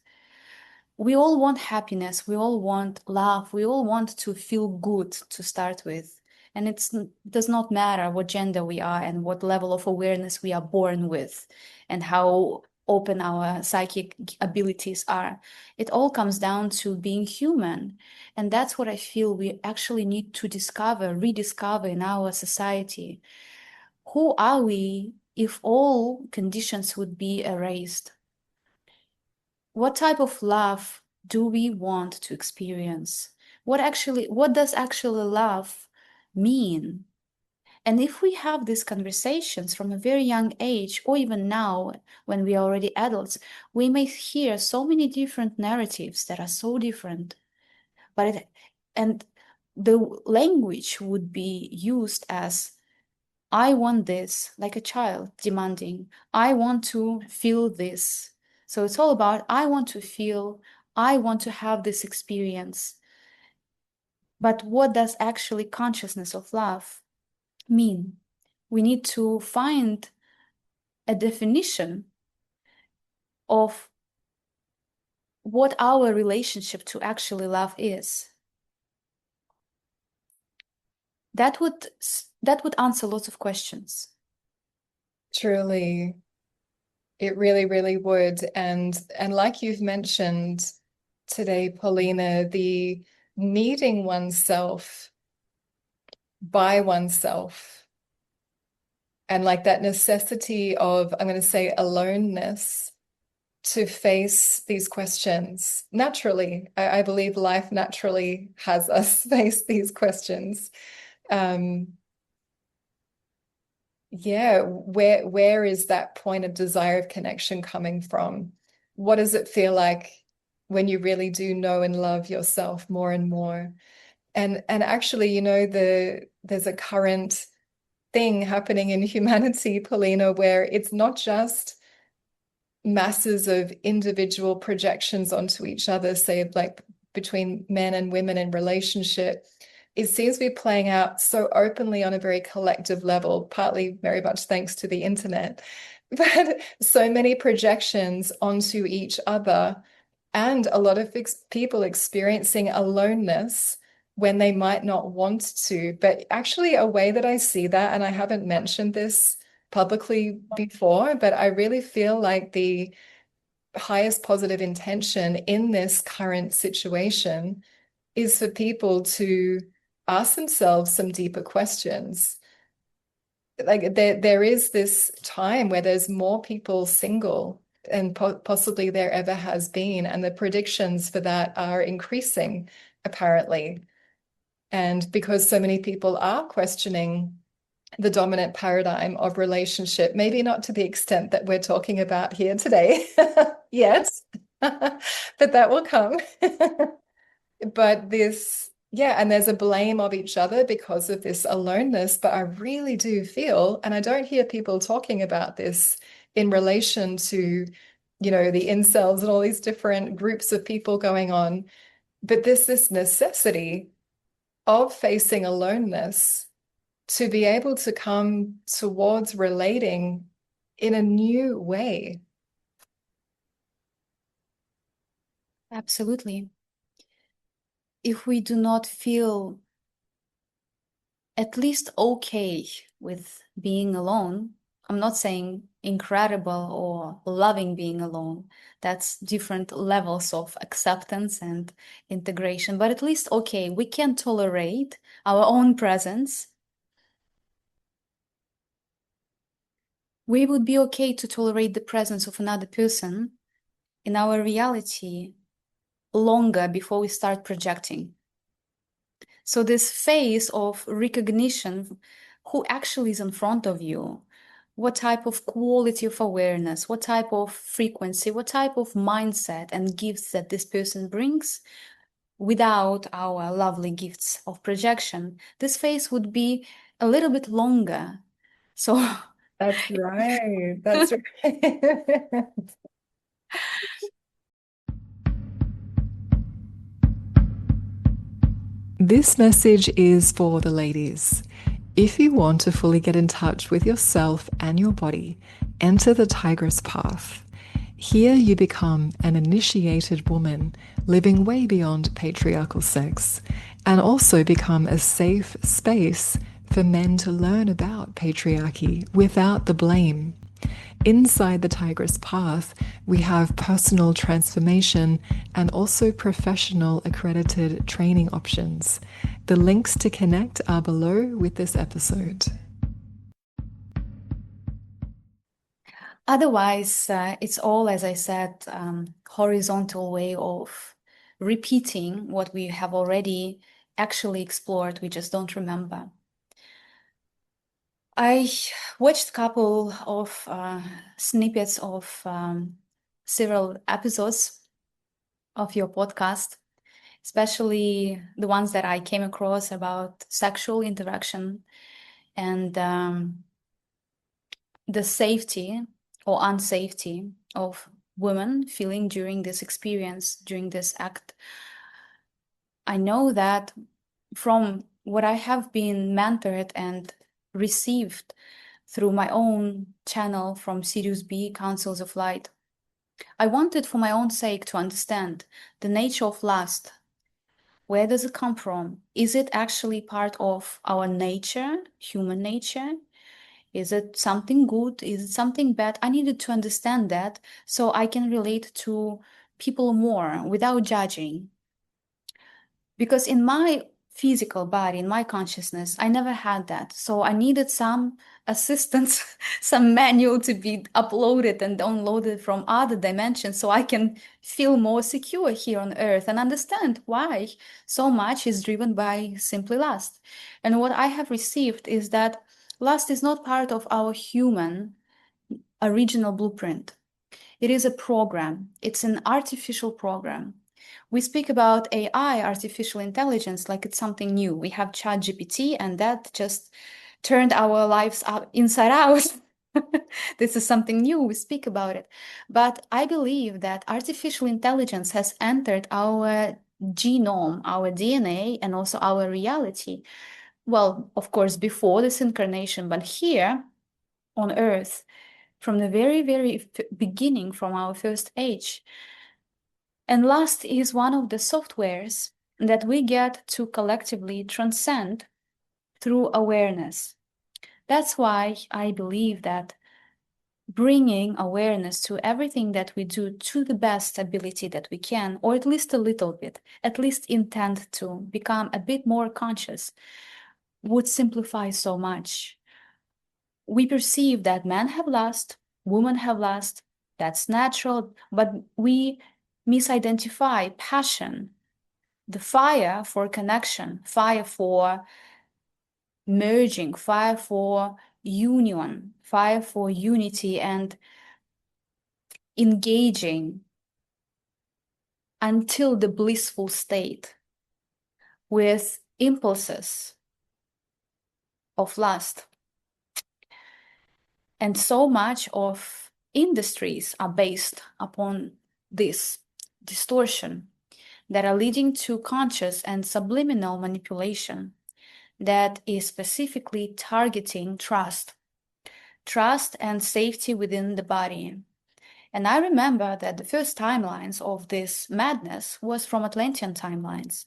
We all want happiness, we all want love, we all want to feel good to start with. And it does not matter what gender we are and what level of awareness we are born with and how open our psychic abilities are. It all comes down to being human. And that's what I feel we actually need to discover, rediscover in our society. Who are we if all conditions would be erased? What type of love do we want to experience? What does actually love mean? And if we have these conversations from a very young age, or even now when we are already adults, we may hear so many different narratives that are so different. And the language would be used as, I want this, like a child demanding, I want to feel this. So it's all about, I want to feel, I want to have this experience. But what does actually consciousness of love mean? We need to find a definition of what our relationship to actually love is. That would that would answer lots of questions. Truly, it really, really would. And like you've mentioned today, Paulina, the meeting oneself by oneself, and like that necessity of, I'm going to say, aloneness to face these questions naturally. I believe life naturally has us face these questions. Um, yeah, where is that point of desire of connection coming from? What does it feel like when you really do know and love yourself more and more? And actually, there's a current thing happening in humanity, Polina, where it's not just masses of individual projections onto each other, say like between men and women in relationship. it seems to be playing out so openly on a very collective level, partly very much thanks to the internet, but so many projections onto each other, and a lot of people experiencing aloneness when they might not want to. But actually, a way that I see that, and I haven't mentioned this publicly before, but I really feel like the highest positive intention in this current situation is for people to ask themselves some deeper questions. Like there is this time where there's more people single and possibly there ever has been, and the predictions for that are increasing, apparently. And because so many people are questioning the dominant paradigm of relationship, maybe not to the extent that we're talking about here today yet, but that will come. But this, yeah, and there's a blame of each other because of this aloneness. But I really do feel, and I don't hear people talking about this in relation to, the incels and all these different groups of people going on, but there's this necessity of facing aloneness to be able to come towards relating in a new way. Absolutely. If we do not feel at least okay with being alone, I'm not saying incredible or loving being alone. That's different levels of acceptance and integration, but at least okay, we can tolerate our own presence. We would be okay to tolerate the presence of another person in our reality longer before we start projecting. So this phase of recognition, who actually is in front of you, what type of quality of awareness, what type of frequency, what type of mindset and gifts that this person brings without our lovely gifts of projection, this phase would be a little bit longer. So That's right. That's right. This message is for the ladies. If you want to fully get in touch with yourself and your body, enter the Tigress Path. Here you become an initiated woman living way beyond patriarchal sex, and also become a safe space for men to learn about patriarchy without the blame. Inside the Tigress Path, we have personal transformation and also professional accredited training options. The links to connect are below with this episode. otherwise, it's all, as I said, horizontal way of repeating what we have already actually explored. We just don't remember. I watched a couple of snippets of several episodes of your podcast, especially the ones that I came across about sexual interaction and the safety or unsafety of women feeling during this experience, during this act. I know that from what I have been mentored and received through my own channel from Sirius B, Councils of Light, I wanted for my own sake to understand the nature of lust. Where does it come from? Is it actually part of our nature, human nature? Is it something good? Is it something bad? I needed to understand that so I can relate to people more without judging. Because in my physical body, in my consciousness, I never had that. So I needed some assistance, some manual to be uploaded and downloaded from other dimensions so I can feel more secure here on earth and understand why so much is driven by simply lust. And what I have received is that lust is not part of our human original blueprint. It is a program. It's an artificial program. We speak about AI, artificial intelligence, like it's something new. We have ChatGPT, and that just turned our lives up inside out. This is something new. We speak about it. But I believe that artificial intelligence has entered our genome, our DNA, and also our reality. Well, of course, before this incarnation, but here on Earth, from the very, very beginning, from our first age. And lust is one of the softwares that we get to collectively transcend through awareness. That's why I believe that bringing awareness to everything that we do to the best ability that we can, or at least a little bit, at least intend to become a bit more conscious, would simplify so much. We perceive that men have lust, women have lust, that's natural, but we misidentify passion, the fire for connection, fire for merging, fire for union, fire for unity and engaging until the blissful state with impulses of lust. And so much of industries are based upon this distortion that are leading to conscious and subliminal manipulation that is specifically targeting trust and safety within the body. And I remember that the first timelines of this madness was from Atlantean timelines.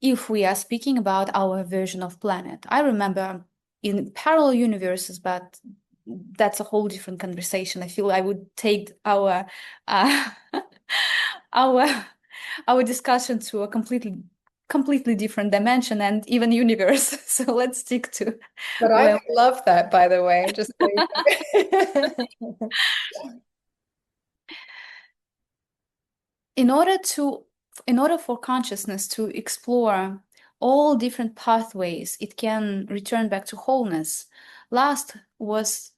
If we are speaking about our version of planet, I remember in parallel universes, but that's a whole different conversation. I feel I would take our our our discussion to a completely different dimension and even universe. So let's stick to But I where. would love that, by the way, just so you know. in order to in order for consciousness to explore all different pathways it can return back to wholeness, last was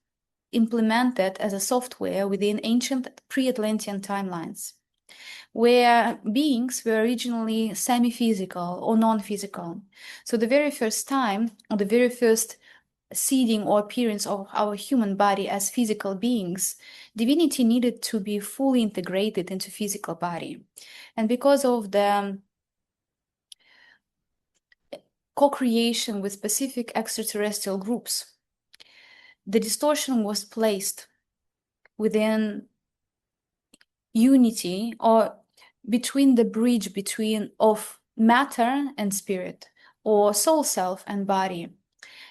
implemented as a software within ancient pre-Atlantean timelines, where beings were originally semi-physical or non-physical. So the very first time, or the very first seeding or appearance of our human body as physical beings, divinity needed to be fully integrated into physical body. And because of the co-creation with specific extraterrestrial groups, the distortion was placed within unity or between the bridge between of matter and spirit, or soul self and body.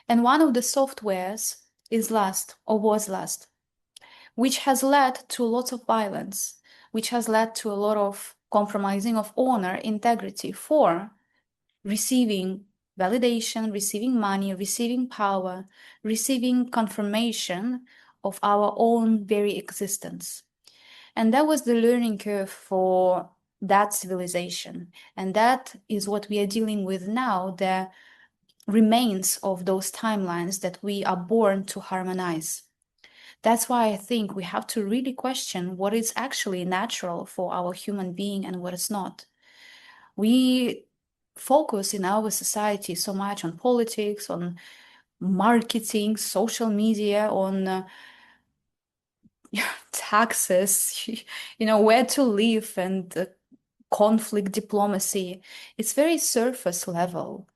And one of the softwares is lust, or was lust, which has led to lots of violence, which has led to a lot of compromising of honor, integrity for receiving validation, receiving money, receiving power, receiving confirmation of our own very existence. And that was the learning curve for that civilization. And that is what we are dealing with now, the remains of those timelines that we are born to harmonize. That's why I think we have to really question what is actually natural for our human being and what is not. We focus in our society so much on politics, on marketing, social media, on taxes, where to live and conflict diplomacy. It's very surface level.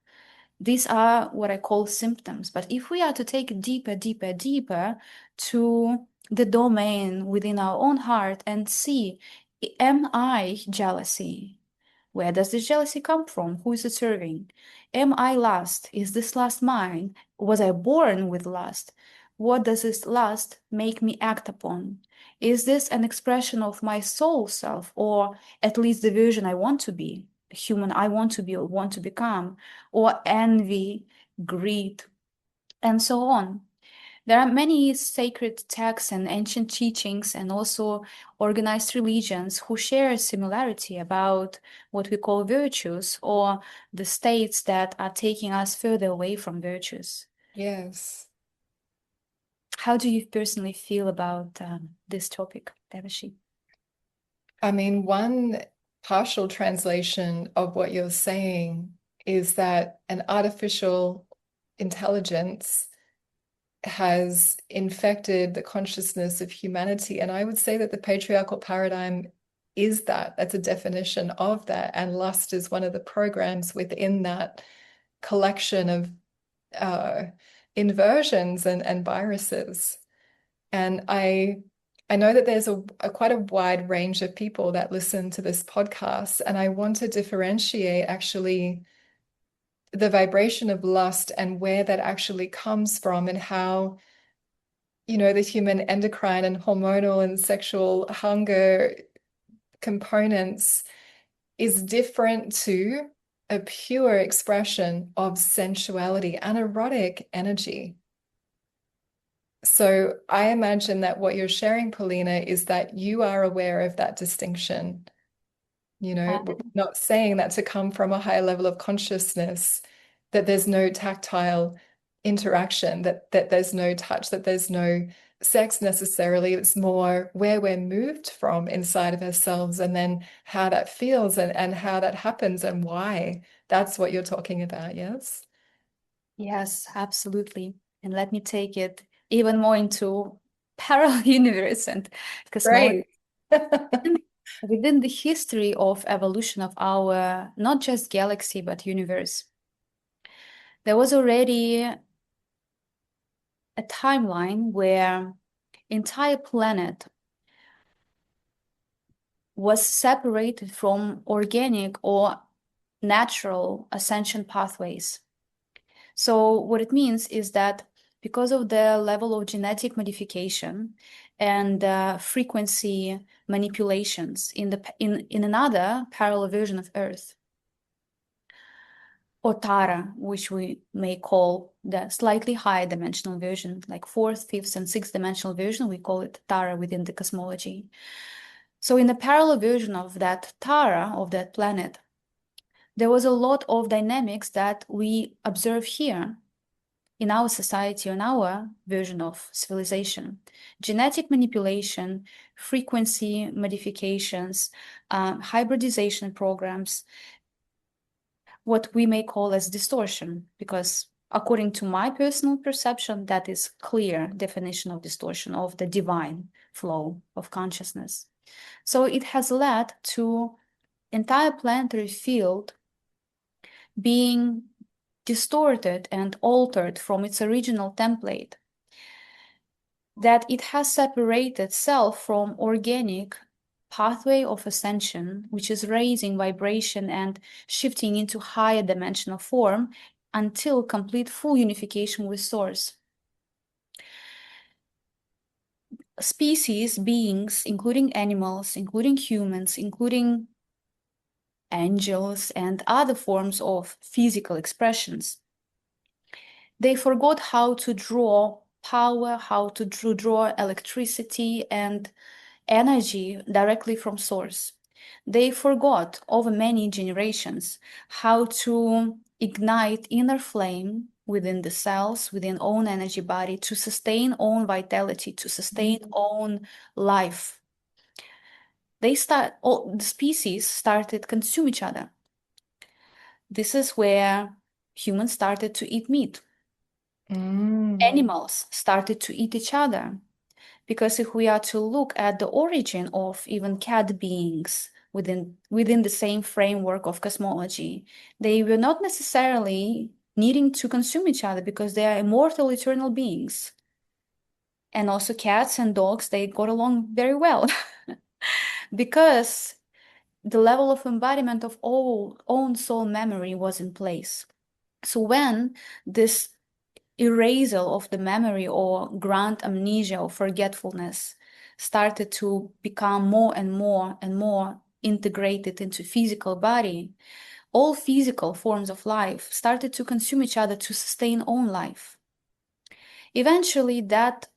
These are what I call symptoms. But if we are to take it deeper, deeper, deeper to the domain within our own heart and see, am I jealousy? Where does this jealousy come from? Who is it serving? Am I lust? Is this lust mine? Was I born with lust? What does this lust make me act upon? Is this an expression of my soul self, or at least the version I want to be, human I want to be or want to become, or envy, greed, and so on? There are many sacred texts and ancient teachings and also organized religions who share a similarity about what we call virtues, or the states that are taking us further away from virtues. Yes. How do you personally feel about this topic, Devashi? I mean, one partial translation of what you're saying is that an artificial intelligence has infected the consciousness of humanity. And I would say that the patriarchal paradigm is that. That's a definition of that. And lust is one of the programs within that collection of uh, inversions and viruses. And I know that there's a quite a wide range of people that listen to this podcast, and I want to differentiate actually the vibration of lust and where that actually comes from and how, the human endocrine and hormonal and sexual hunger components is different to a pure expression of sensuality and erotic energy. So I imagine that what you're sharing, Polina, is that you are aware of that distinction. We're not saying that to come from a higher level of consciousness, that there's no tactile interaction, that there's no touch, that there's no sex necessarily. It's more where we're moved from inside of ourselves and then how that feels and how that happens and why. That's what you're talking about, yes? Yes, absolutely. And let me take it even more into parallel universe and cosmology. Great. Within the history of evolution of our not just galaxy but universe, there was already a timeline where entire planet was separated from organic or natural ascension pathways. So what it means is that because of the level of genetic modification and frequency manipulations in another parallel version of Earth, or Tara, which we may call the slightly higher dimensional version, like fourth, fifth, and sixth dimensional version, we call it Tara within the cosmology. So in the parallel version of that Tara, of that planet, there was a lot of dynamics that we observe here in our society, in our version of civilization. Genetic manipulation, frequency modifications, hybridization programs, what we may call as distortion, because according to my personal perception, that is clear definition of distortion of the divine flow of consciousness. So it has led to entire planetary field being distorted and altered from its original template, that it has separated self from organic pathway of ascension, which is raising vibration and shifting into higher dimensional form until complete full unification with source. Species, beings, including animals, including humans, including angels and other forms of physical expressions, they forgot how to draw power, how to draw electricity and energy directly from source. They forgot over many generations how to ignite inner flame within the cells, within own energy body, to sustain own vitality, to sustain own life. All the species started consume each other. This is where humans started to eat meat. Animals started to eat each other. Because if we are to look at the origin of even cat beings within the same framework of cosmology, they were not necessarily needing to consume each other because they are immortal, eternal beings. And also cats and dogs, they got along very well because the level of embodiment of all own soul memory was in place. So when this erasal of the memory or grand amnesia or forgetfulness started to become more and more and more integrated into physical body, all physical forms of life started to consume each other to sustain own life. Eventually, that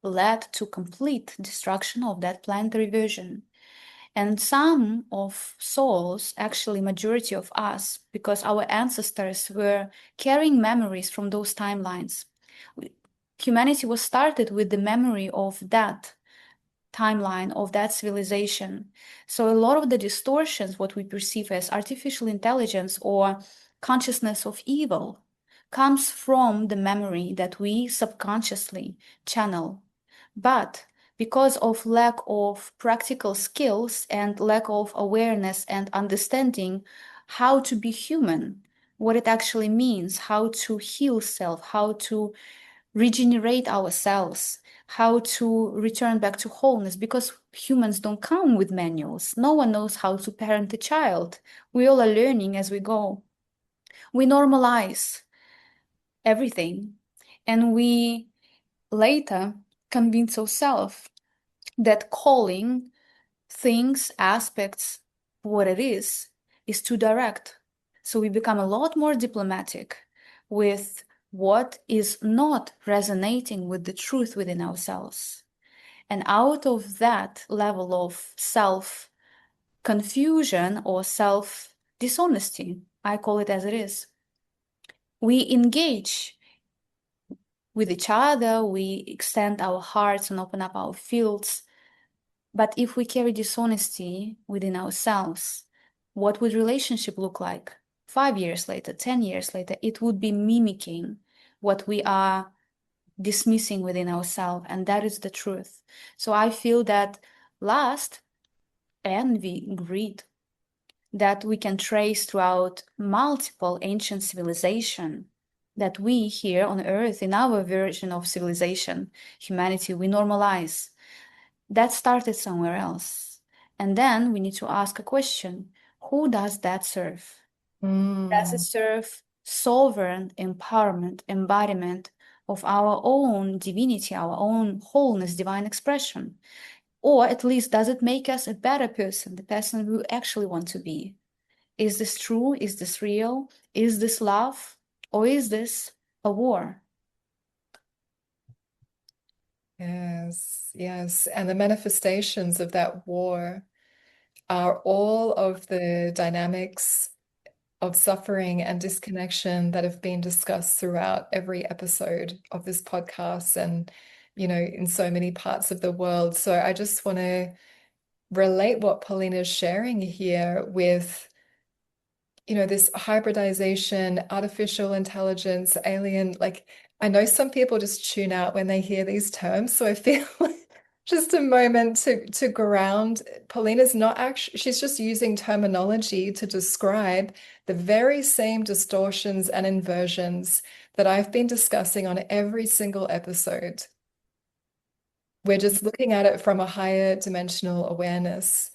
led to complete destruction of that planetary vision. And some of souls, actually majority of us, because our ancestors were carrying memories from those timelines. Humanity was started with the memory of that timeline, of that civilization. So a lot of the distortions, what we perceive as artificial intelligence or consciousness of evil, comes from the memory that we subconsciously channel. But because of lack of practical skills and lack of awareness and understanding how to be human, what it actually means, how to heal self, how to regenerate ourselves, how to return back to wholeness, because humans don't come with manuals. No one knows how to parent a child. We all are learning as we go. We normalize everything, and we later convince ourselves that calling things, aspects, what it is too direct. So we become a lot more diplomatic with what is not resonating with the truth within ourselves. And out of that level of self confusion or self dishonesty, I call it as it is, we engage with each other, we extend our hearts and open up our fields. But if we carry dishonesty within ourselves, what would relationship look like 5 years later, 10 years later? It would be mimicking what we are dismissing within ourselves, and that is the truth. So I feel that lust, envy, greed, that we can trace throughout multiple ancient civilization, that we here on earth, in our version of civilization, humanity, we normalize. That started somewhere else. And then we need to ask a question: who does that serve? Does it Mm. serve sovereign empowerment, embodiment of our own divinity, our own wholeness, divine expression? Or at least, does it make us a better person, the person we actually want to be? Is this true? Is this real? Is this love? Or is this a war? Yes, yes. And the manifestations of that war are all of the dynamics of suffering and disconnection that have been discussed throughout every episode of this podcast and, in so many parts of the world. So I just want to relate what Paulina is sharing here with, this hybridization, artificial intelligence, alien, like I know some people just tune out when they hear these terms. So I feel just a moment to ground. Paulina's not actually, she's just using terminology to describe the very same distortions and inversions that I've been discussing on every single episode. We're just looking at it from a higher dimensional awareness.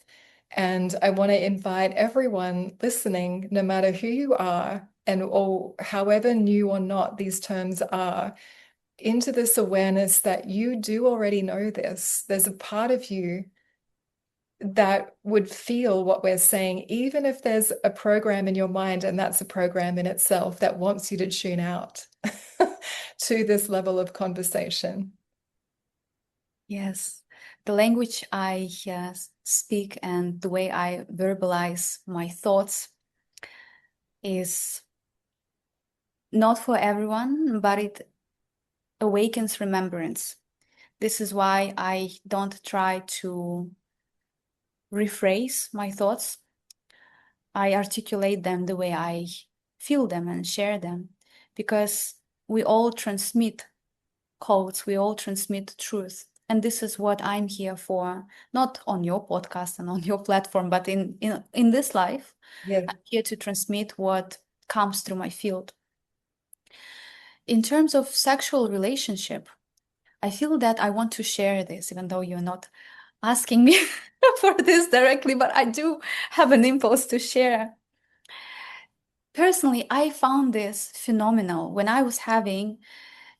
And I want to invite everyone listening, no matter who you are and or however new or not these terms are, into this awareness that you do already know this. There's a part of you that would feel what we're saying, even if there's a program in your mind, and that's a program in itself that wants you to tune out to this level of conversation. Yes, the language I speak and the way I verbalize my thoughts is not for everyone, but it awakens remembrance. This is why I don't try to rephrase my thoughts. I articulate them the way I feel them and share them, because we all transmit codes, we all transmit truth. And this is what I'm here for, not on your podcast and on your platform, but in this life. Yes. I'm here to transmit what comes through my field. In terms of sexual relationship, I feel that I want to share this, even though you're not asking me for this directly, but I do have an impulse to share. Personally, I found this phenomenal when I was having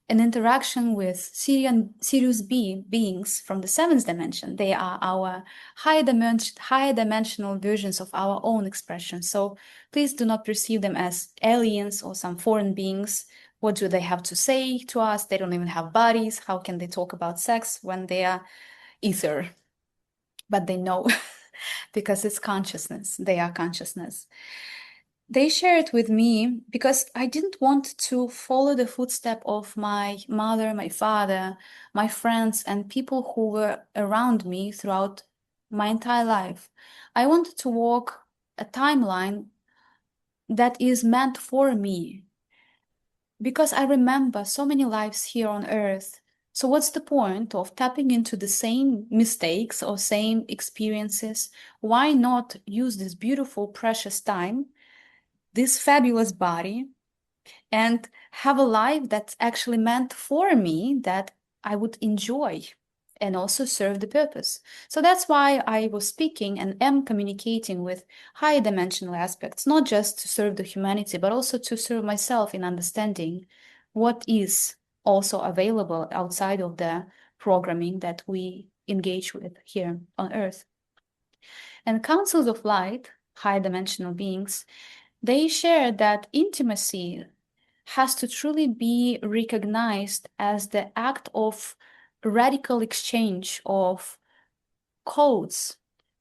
an interaction with Sirius B beings from the seventh dimension. They are our higher dimensional versions of our own expression. So please do not perceive them as aliens or some foreign beings. What do they have to say to us? They don't even have bodies. How can they talk about sex when they are ether? But they know because it's consciousness. They are consciousness. They share it with me because I didn't want to follow the footstep of my mother, my father, my friends, and people who were around me throughout my entire life. I wanted to walk a timeline that is meant for me, because I remember so many lives here on earth, So what's the point of tapping into the same mistakes or same experiences? Why not use this beautiful, precious time, this fabulous body, and have a life that's actually meant for me, that I would enjoy and also serve the purpose? So that's why I was speaking and am communicating with higher dimensional aspects, not just to serve the humanity, but also to serve myself in understanding what is also available outside of the programming that we engage with here on Earth. And councils of light, high dimensional beings, they share that intimacy has to truly be recognized as the act of radical exchange of codes,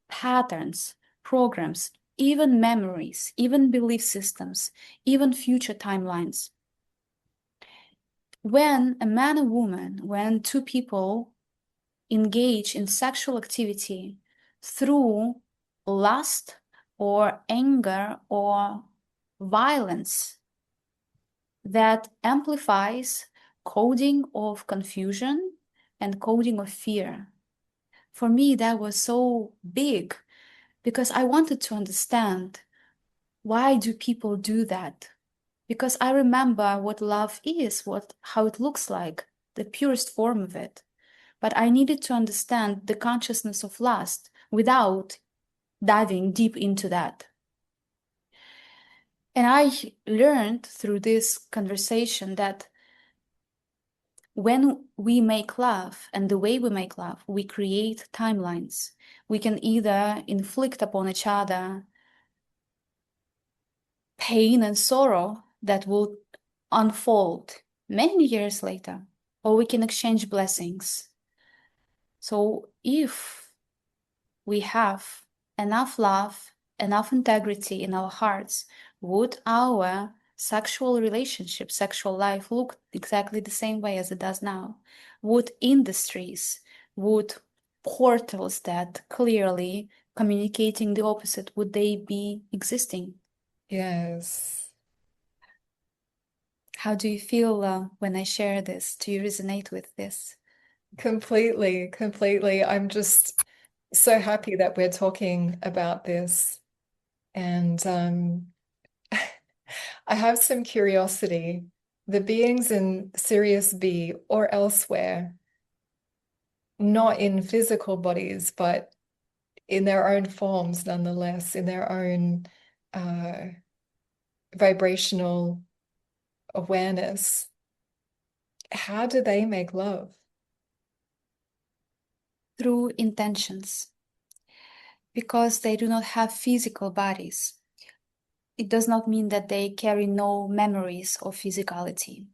patterns, programs, even memories, even belief systems, even future timelines. When a man and woman, when two people engage in sexual activity through lust or anger or violence, that amplifies coding of confusion and coding of fear. For me, that was so big because I wanted to understand, why do people do that? Because I remember what love is, how it looks like, the purest form of it. But I needed to understand the consciousness of lust without diving deep into that. And I learned through this conversation that when we make love, and the way we make love, we create timelines. We can either inflict upon each other pain and sorrow that will unfold many years later, or we can exchange blessings. So if we have enough love, enough integrity in our hearts, would our sexual relationship, sexual life look exactly the same way as it does now? Would industries, would portals that clearly communicating the opposite, would they be existing? Yes. How do you feel when I share this? Do you resonate with this? Completely, completely. I'm just so happy that we're talking about this. And I have some curiosity. The beings in Sirius B or elsewhere, not in physical bodies, but in their own forms, nonetheless, in their own uh, vibrational awareness, how do they make love? Through intentions, because they do not have physical bodies. It does not mean that they carry no memories of physicality.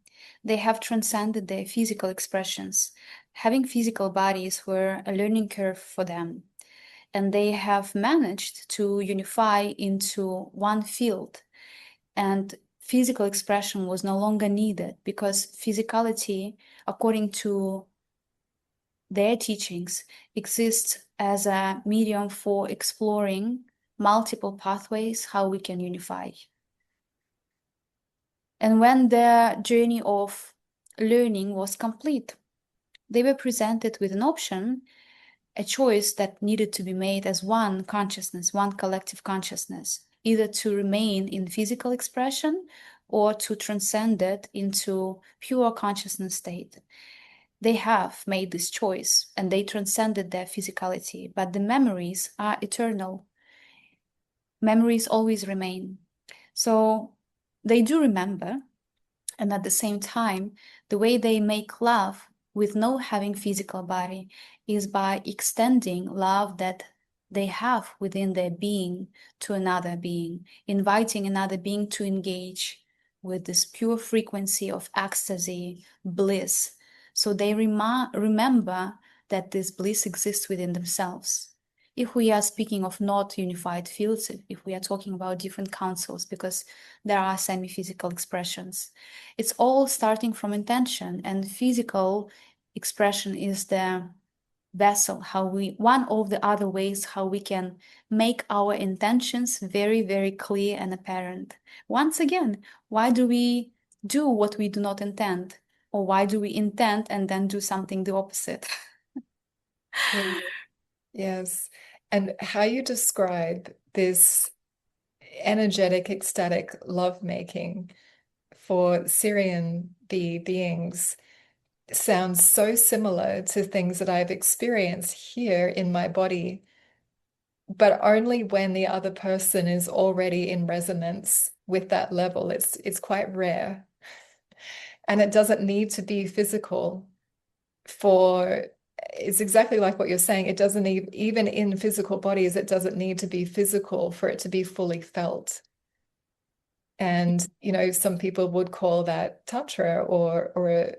They have transcended their physical expressions. Having physical bodies were a learning curve for them, and they have managed to unify into one field. And physical expression was no longer needed because physicality, according to their teachings, exists as a medium for exploring multiple pathways, how we can unify. And when their journey of learning was complete, they were presented with an option, a choice that needed to be made as one consciousness, one collective consciousness, either to remain in physical expression or to transcend it into pure consciousness state. They have made this choice and they transcended their physicality, but the memories are eternal. Memories always remain. So they do remember, and at the same time, the way they make love with no having physical body is by extending love that they have within their being to another being, inviting another being to engage with this pure frequency of ecstasy, bliss. So they remember that this bliss exists within themselves. If we are speaking of not unified fields, if we are talking about different councils, because there are semi-physical expressions, it's all starting from intention, and physical expression is the vessel, one of the other ways how we can make our intentions very, very clear and apparent. Once again, why do we do what we do not intend? Or why do we intend and then do something the opposite? Mm. Yes. And how you describe this energetic, ecstatic lovemaking for Syrian beings sounds so similar to things that I've experienced here in my body, but only when the other person is already in resonance with that level. It's quite rare. And it doesn't need to be physical for it's exactly like what you're saying. It doesn't even in physical bodies, it doesn't need to be physical for it to be fully felt. And, some people would call that tantra or a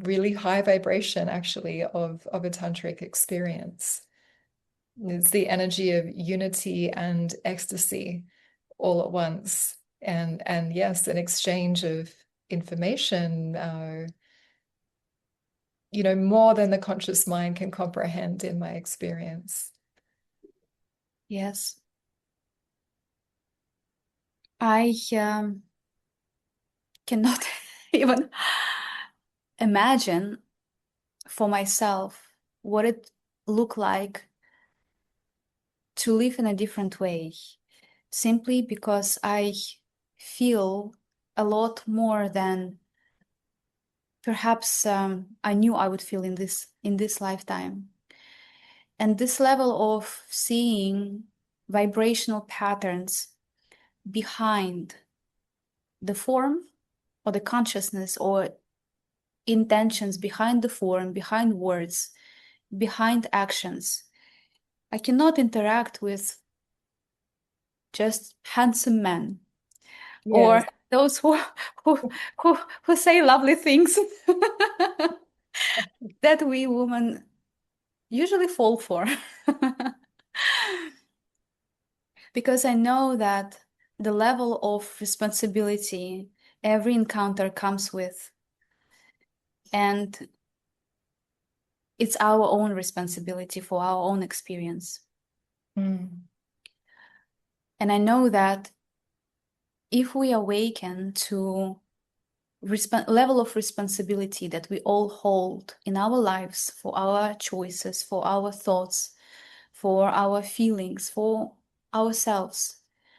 really high vibration actually of a tantric experience. It's the energy of unity and ecstasy all at once. And yes, an exchange of information, more than the conscious mind can comprehend in my experience. Yes. I cannot even imagine for myself what it looked like to live in a different way, simply because I feel a lot more than perhaps I knew I would feel in this lifetime. And this level of seeing vibrational patterns behind the form or the consciousness or intentions behind the form, behind words, behind actions. I cannot interact with just handsome men Yes. or those who who say lovely things that we women usually fall for. Because I know that the level of responsibility every encounter comes with, and it's our own responsibility for our own experience. Mm. And I know that if we awaken to level of responsibility that we all hold in our lives for our choices, for our thoughts, for our feelings, for ourselves,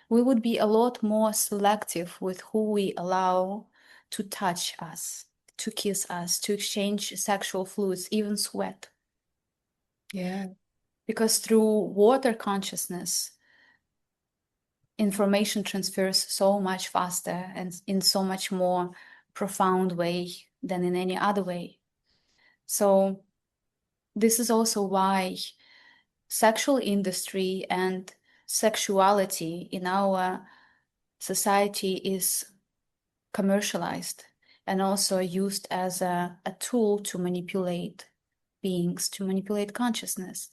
we would be a lot more selective with who we allow to touch us, to kiss us, to exchange sexual fluids, even sweat. Yeah. Because through water consciousness, information transfers so much faster and in so much more profound way than in any other way. So this is also why sexual industry and sexuality in our society is commercialized and also used as a tool to manipulate beings, to manipulate consciousness.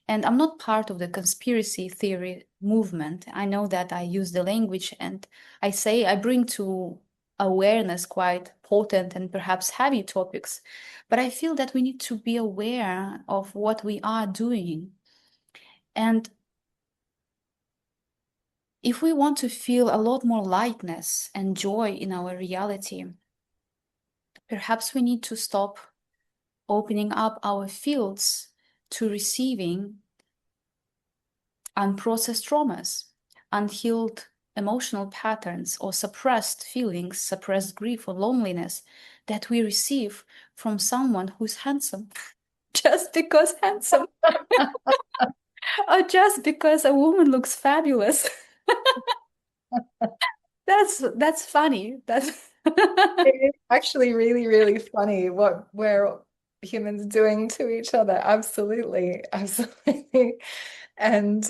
And I'm not part of the conspiracy theory movement. I know that I use the language and I bring to awareness quite potent and perhaps heavy topics, but I feel that we need to be aware of what we are doing. And if we want to feel a lot more lightness and joy in our reality, perhaps we need to stop opening up our fields to receiving unprocessed traumas, unhealed emotional patterns, or suppressed feelings, suppressed grief or loneliness that we receive from someone who's handsome, just because handsome, or just because a woman looks fabulous. That's funny. That's It's actually really, really funny what we're humans doing to each other. Absolutely. Absolutely. And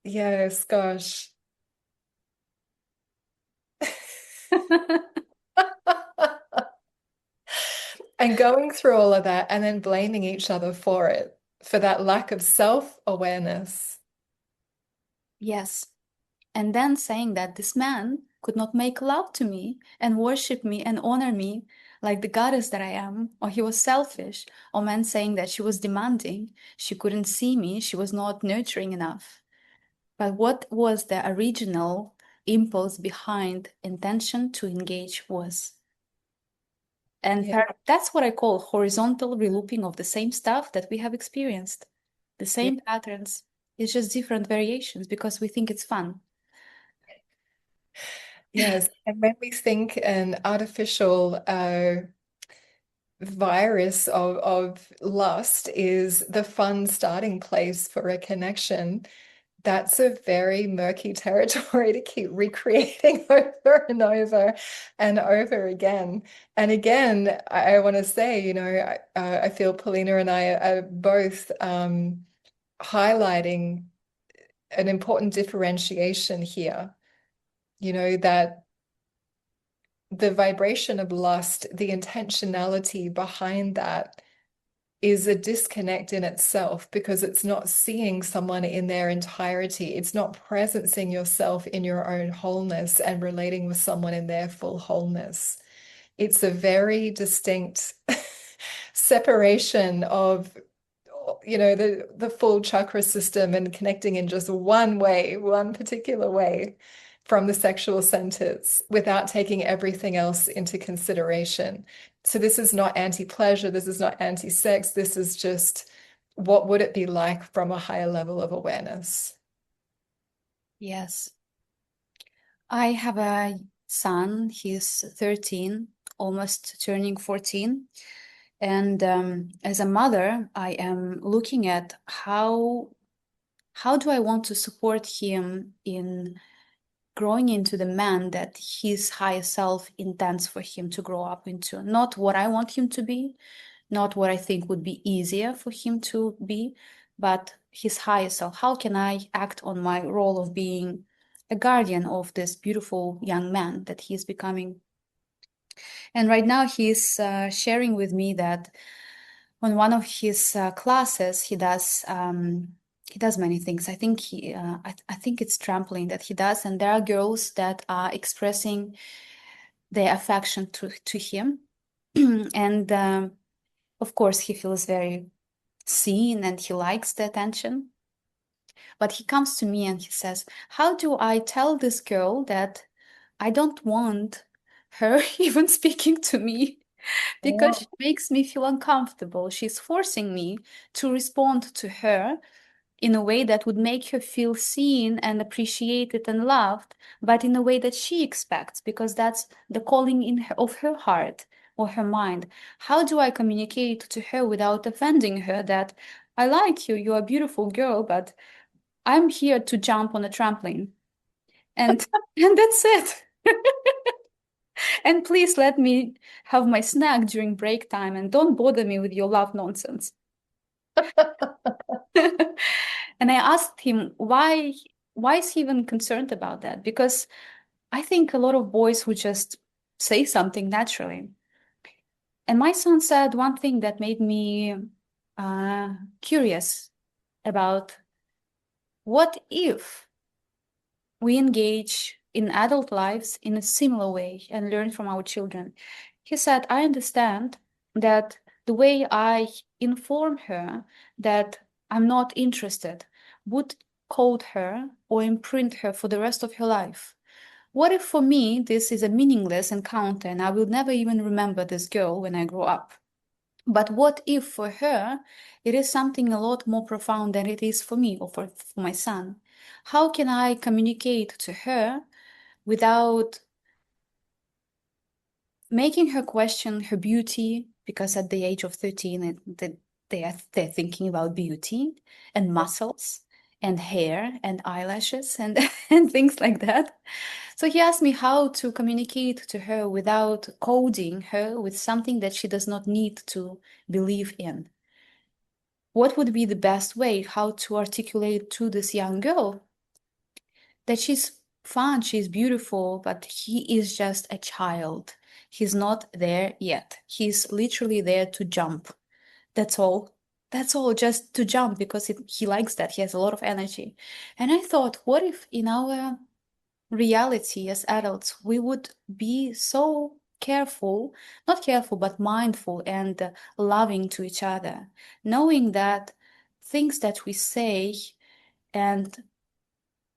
yes, gosh. And going through all of that and then blaming each other for it, for that lack of self-awareness. yes. And then saying that this man could not make love to me and worship me and honor me like the goddess that I am, or he was selfish, or men saying that she was demanding, she couldn't see me, she was not nurturing enough. But what was the original impulse behind intention to engage was And Yeah. that's what I call horizontal relooping of the same stuff that we have experienced, the Yeah. same patterns. It's just different variations because we think it's fun. Yes. And when we think an artificial virus of lust is the fun starting place for a connection, that's a very murky territory to keep recreating over and over and over again. And again, I want to say, I feel Polina and I are both highlighting an important differentiation here, that the vibration of lust, the intentionality behind that is a disconnect in itself because it's not seeing someone in their entirety. It's not presencing yourself in your own wholeness and relating with someone in their full wholeness. It's a very distinct separation of the full chakra system and connecting in just one way, one particular way from the sexual centers without taking everything else into consideration. So this is not anti-pleasure, this is not anti-sex, this is just what would it be like from a higher level of awareness. Yes. I have a son, he's 13, almost turning 14. And as a mother, I am looking at how do I want to support him in growing into the man that his higher self intends for him to grow up into. Not what I want him to be, not what I think would be easier for him to be, but his higher self. How can I act on my role of being a guardian of this beautiful young man that he's becoming? And right now he's sharing with me that on one of his classes he does many things. I think I think it's trampoline that he does, and there are girls that are expressing their affection to him, and of course he feels very seen and he likes the attention. But he comes to me and he says, "How do I tell this girl that I don't want her even speaking to me?" Because she Yeah. makes me feel uncomfortable. She's forcing me to respond to her in a way that would make her feel seen and appreciated and loved, but in a way that she expects, because that's the calling of her heart or her mind. How do I communicate to her without offending her that I like you, you're a beautiful girl, but I'm here to jump on a trampoline and and that's it. And please let me have my snack during break time and don't bother me with your love nonsense. And I asked him why is he even concerned about that? Because I think a lot of boys would just say something naturally. And my son said one thing that made me curious about what if we engage in adult lives in a similar way and learn from our children. He said, I understand that the way I inform her that I'm not interested would code her or imprint her for the rest of her life. What if for me this is a meaningless encounter and I will never even remember this girl when I grow up? But what if for her it is something a lot more profound than it is for me or for my son? How can I communicate to her without making her question her beauty? Because at the age of 13, they're thinking about beauty and muscles and hair and eyelashes and, and things like that. So he asked me how to communicate to her without coding her with something that she does not need to believe in. What would be the best way how to articulate to this young girl that she's fun, she's beautiful, but he is just a child. He's not there yet. He's literally there to jump. That's all. That's all, just to jump because he likes that. He has a lot of energy. And I thought, what if in our reality as adults, we would be so careful, not careful, but mindful and loving to each other, knowing that things that we say and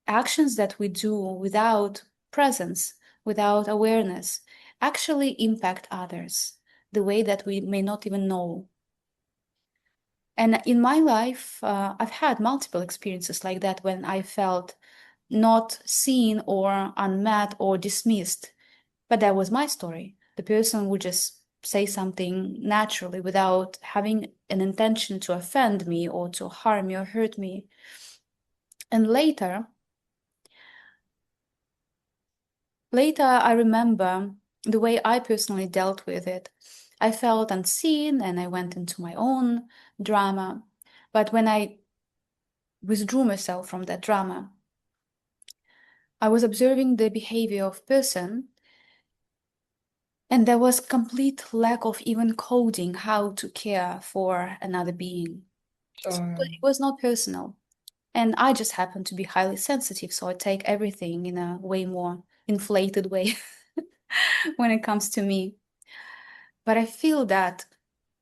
actions that we do without presence, without awareness, actually impact others. the way that we may not even know. And in my life, I've had multiple experiences like that when I felt not seen or unmet or dismissed. But that was my story. The person would just say something naturally without having an intention to offend me or to harm me or hurt me. And later I remember the way I personally dealt with it. I felt unseen and I went into my own drama. But when I withdrew myself from that drama, I was observing the behavior of person, and there was complete lack of even coding how to care for another being. So Sure. it was not personal. And I just happen to be highly sensitive, so I take everything in a way more inflated way when it comes to me. But I feel that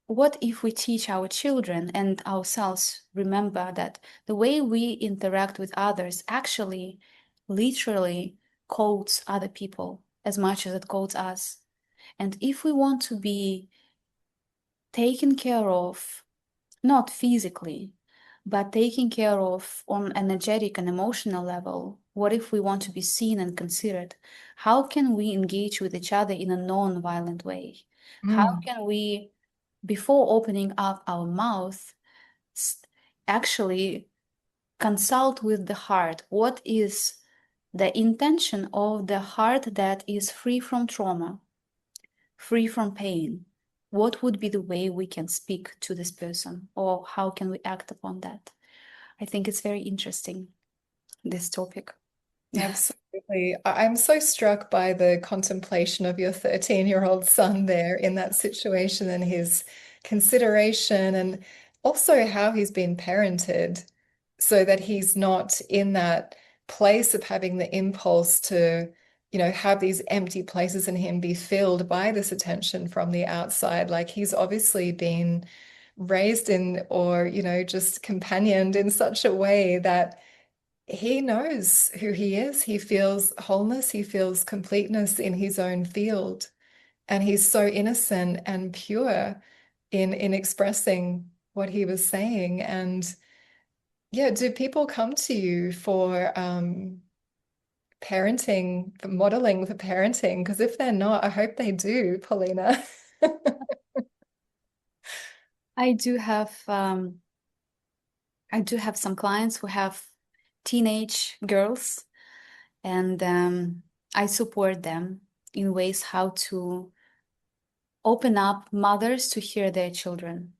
what if we teach our children and ourselves remember that the way we interact with others actually literally codes other people as much as it codes us. And if we want to be taken care of, not physically, but taken care of on energetic and emotional level, what if we want to be seen and considered? How can we engage with each other in a non-violent way? How Mm. can we, before opening up our mouth, s- actually consult with the heart? What is the intention of the heart that is free from trauma, free from pain? What would be the way we can speak to this person, or how can we act upon that? I think it's very interesting, this topic. Absolutely. I'm so struck by the contemplation of your 13-year-old son there in that situation and his consideration, and also how he's been parented so that he's not in that place of having the impulse to, have these empty places in him be filled by this attention from the outside. Like he's obviously been raised in or, just companioned in such a way that he knows who he is. He feels wholeness, he feels completeness in his own field. And he's so innocent and pure in expressing what he was saying. And yeah, do people come to you for parenting, for modeling for parenting? Because if they're not, I hope they do, Polina. I do have some clients who have teenage girls, and I support them in ways how to open up mothers to hear their children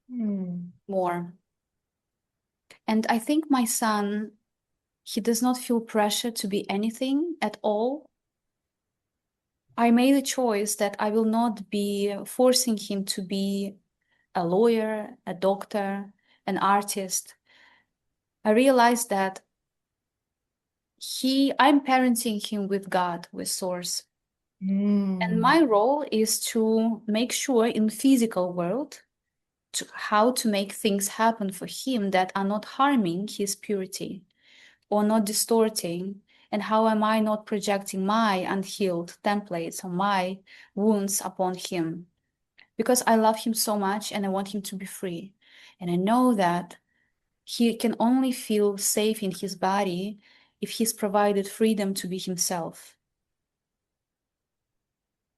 Hmm. more. And I think my son, he does not feel pressure to be anything at all. I made a choice that I will not be forcing him to be a lawyer, a doctor, an artist. I realized that I'm parenting him with God, with Source. And Hmm. my role is to make sure in physical world how to make things happen for him that are not harming his purity or not distorting, and how am I not projecting my unhealed templates or my wounds upon him, because I love him so much and I want him to be free. And I know that he can only feel safe in his body if he's provided freedom to be himself.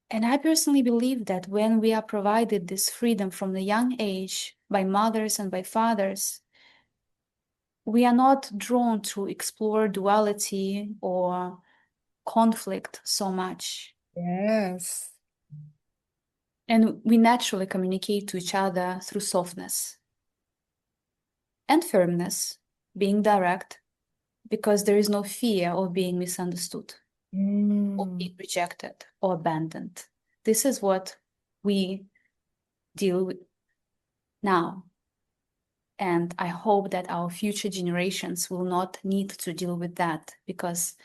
And I personally believe that when we are provided this freedom from the young age by mothers and by fathers, we are not drawn to explore duality or conflict so much. Yes. And we naturally communicate to each other through softness and firmness, being direct, because there is no fear of being misunderstood or Hmm. being rejected or abandoned. This is what we deal with now. And I hope that our future generations will not need to deal with that, because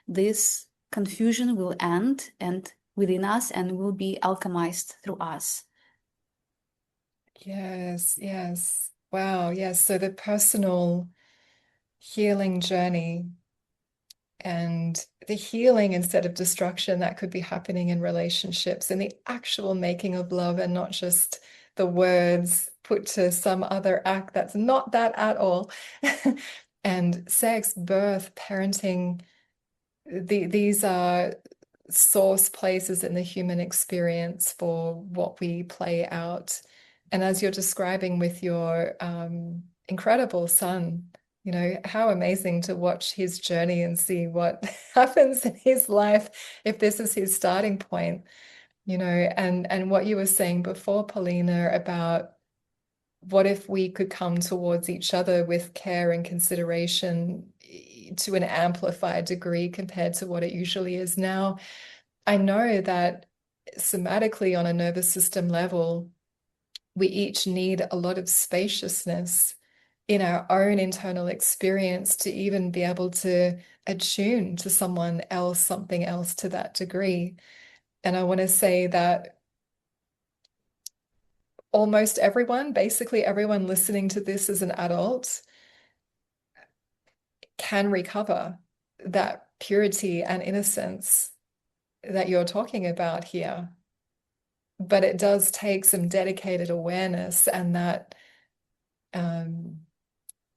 this confusion will end and within us and will be alchemized through us. Yes, yes. Wow, yes. So the personal healing journey and the healing instead of destruction that could be happening in relationships, and the actual making of love, and not just the words put to some other act that's not that at all. And sex, birth, parenting, these are source places in the human experience for what we play out. And as you're describing with your incredible son, you know, how amazing to watch his journey and see what happens in his life if this is his starting point, you know, and what you were saying before, Polina, about what if we could come towards each other with care and consideration to an amplified degree compared to what it usually is now. I know that somatically on a nervous system level, we each need a lot of spaciousness in our own internal experience to even be able to attune to someone else, something else to that degree. And I want to say that almost everyone, basically everyone listening to this as an adult, can recover that purity and innocence that you're talking about here. But it does take some dedicated awareness and that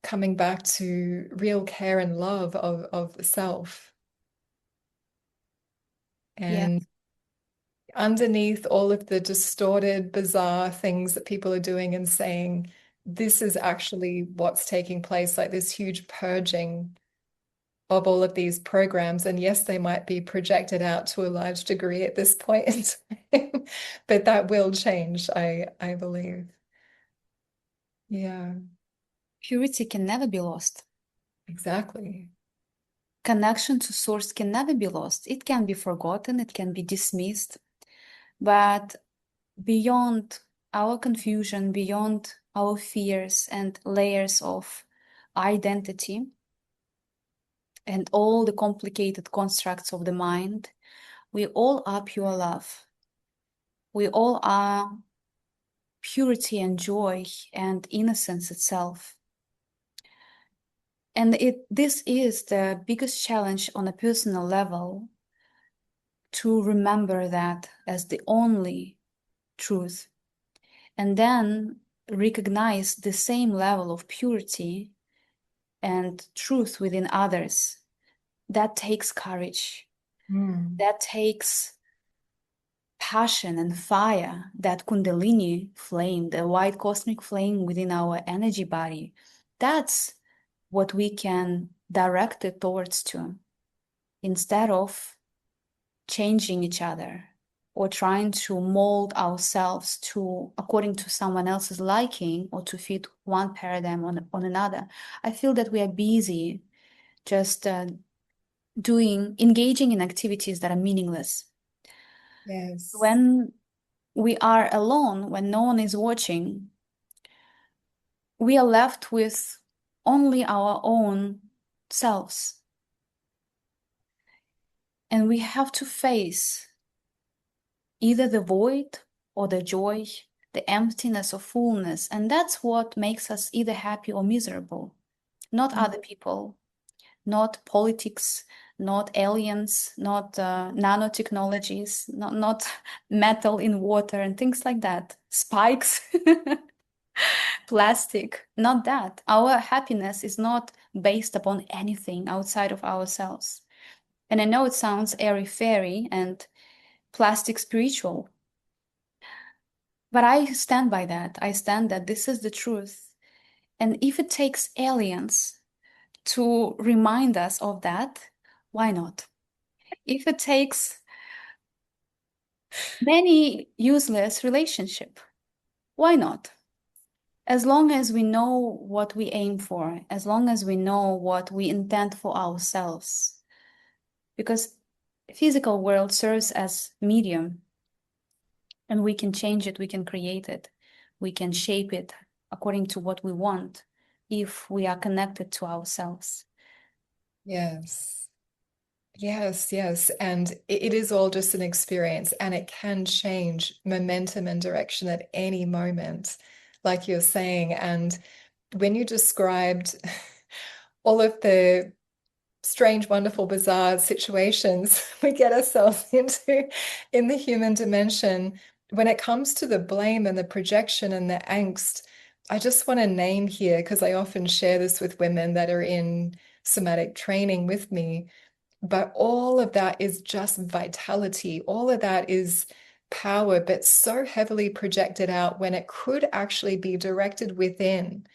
coming back to real care and love of the self. Yeah. And underneath all of the distorted, bizarre things that people are doing and saying, this is actually what's taking place, like this huge purging of all of these programs. And yes, they might be projected out to a large degree at this point in time, but that will change, I believe. Yeah, Purity can never be lost. exactly. Connection to source can never be lost. It can be forgotten, it can be dismissed. But beyond our confusion, beyond our fears and layers of identity and all the complicated constructs of the mind, we all are pure love. We all are purity and joy and innocence itself. And this is the biggest challenge on a personal level, to remember that as the only truth, and then recognize the same level of purity and truth within others. That takes courage. Mm. That takes passion and fire, that Kundalini flame, the white cosmic flame within our energy body. That's what we can direct it towards to, instead of changing each other or trying to mold ourselves to according to someone else's liking or to fit one paradigm on another. I feel that we are busy just engaging in activities that are meaningless. Yes. When we are alone, when no one is watching, we are left with only our own selves. And we have to face either the void or the joy, the emptiness or fullness. And that's what makes us either happy or miserable. Not Mm. other people, not politics, not aliens, not nanotechnologies, not metal in water and things like that, spikes, plastic, not that. Our happiness is not based upon anything outside of ourselves. And I know it sounds airy-fairy and plastic spiritual, but I stand by that. I stand that this is the truth. And if it takes aliens to remind us of that, why not? If it takes many useless relationship, why not? As long as we know what we aim for, as long as we know what we intend for ourselves, because physical world serves as medium, and we can change it, we can create it, we can shape it according to what we want if we are connected to ourselves. Yes. Yes, yes. And it is all just an experience, and it can change momentum and direction at any moment, like you're saying. And when you described all of the strange, wonderful, bizarre situations we get ourselves into in the human dimension. When it comes to the blame and the projection and the angst, I just want to name here, because I often share this with women that are in somatic training with me, but all of that is just vitality. All of that is power, but so heavily projected out when it could actually be directed within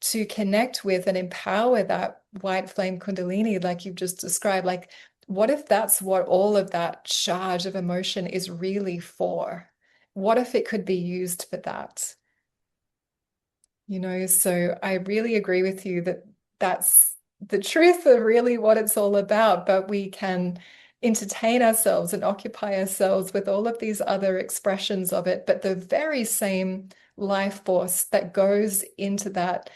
to connect with and empower that white flame kundalini, like you've just described. Like, what if that's what all of that charge of emotion is really for? What if it could be used for that? So I really agree with you that that's the truth of really what it's all about. But we can entertain ourselves and occupy ourselves with all of these other expressions of it. But the very same life force that goes into that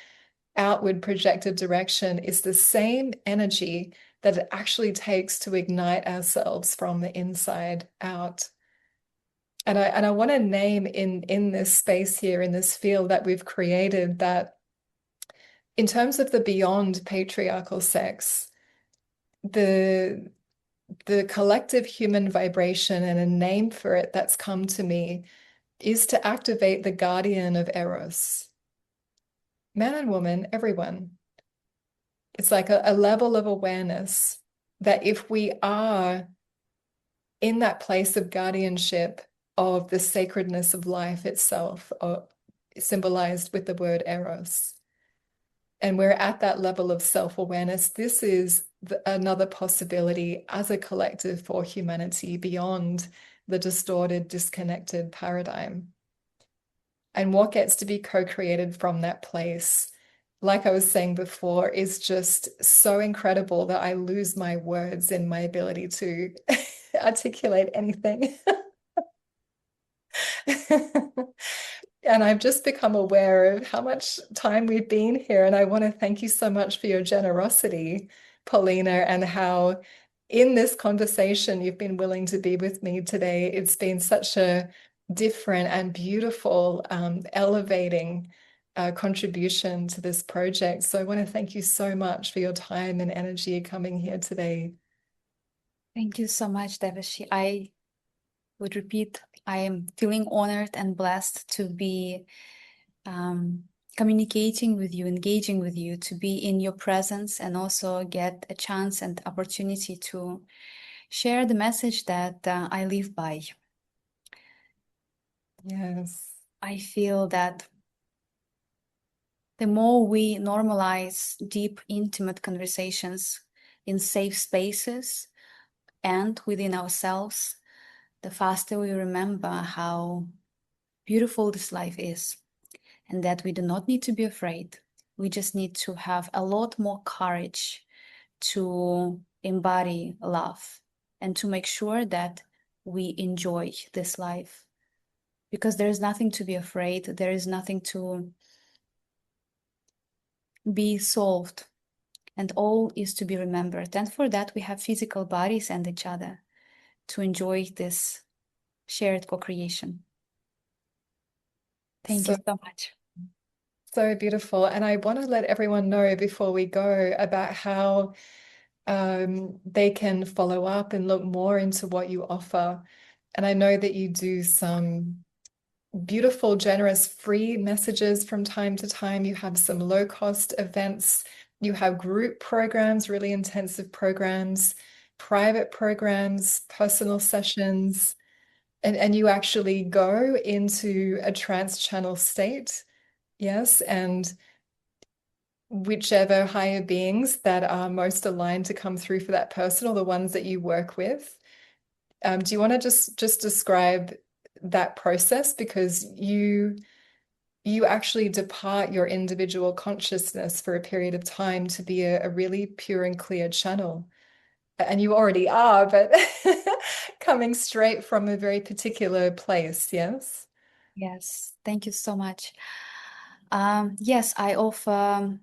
outward projected direction is the same energy that it actually takes to ignite ourselves from the inside out. And I want to name in this space here, in this field that we've created, that in terms of the beyond patriarchal sex, the the collective human vibration, and a name for it that's come to me, is to activate the guardian of Eros. Man and woman, everyone. It's like a level of awareness that if we are in that place of guardianship of the sacredness of life itself, or symbolized with the word Eros, and we're at that level of self-awareness, this is another possibility as a collective for humanity beyond the distorted, disconnected paradigm. And what gets to be co-created from that place, like I was saying before, is just so incredible that I lose my words in my ability to articulate anything. And I've just become aware of how much time we've been here. And I want to thank you so much for your generosity, Polina, and how in this conversation you've been willing to be with me today. It's been such a different and beautiful, elevating contribution to this project. So I want to thank you so much for your time and energy coming here today. Thank you so much, Devashi. I would repeat, I am feeling honored and blessed to be communicating with you, engaging with you, to be in your presence, and also get a chance and opportunity to share the message that I live by. Yes. I feel that the more we normalize deep, intimate conversations in safe spaces and within ourselves, the faster we remember how beautiful this life is, and that we do not need to be afraid. We just need to have a lot more courage to embody love and to make sure that we enjoy this life. Because there is nothing to be afraid, there is nothing to be solved, and all is to be remembered. And for that, we have physical bodies and each other to enjoy this shared co-creation. Thank you so much. So beautiful. And I want to let everyone know before we go about how they can follow up and look more into what you offer. And I know that you do some beautiful, generous, free messages from time to time. You have some low-cost events. You have group programs, really intensive programs, private programs, personal sessions, and you actually go into a trance channel state. Yes, and whichever higher beings that are most aligned to come through for that person, or the ones that you work with. Do you want to just describe that process? Because you actually depart your individual consciousness for a period of time to be a really pure and clear channel. And you already are, but coming straight from a very particular place, yes? Yes, thank you so much. Yes, I offer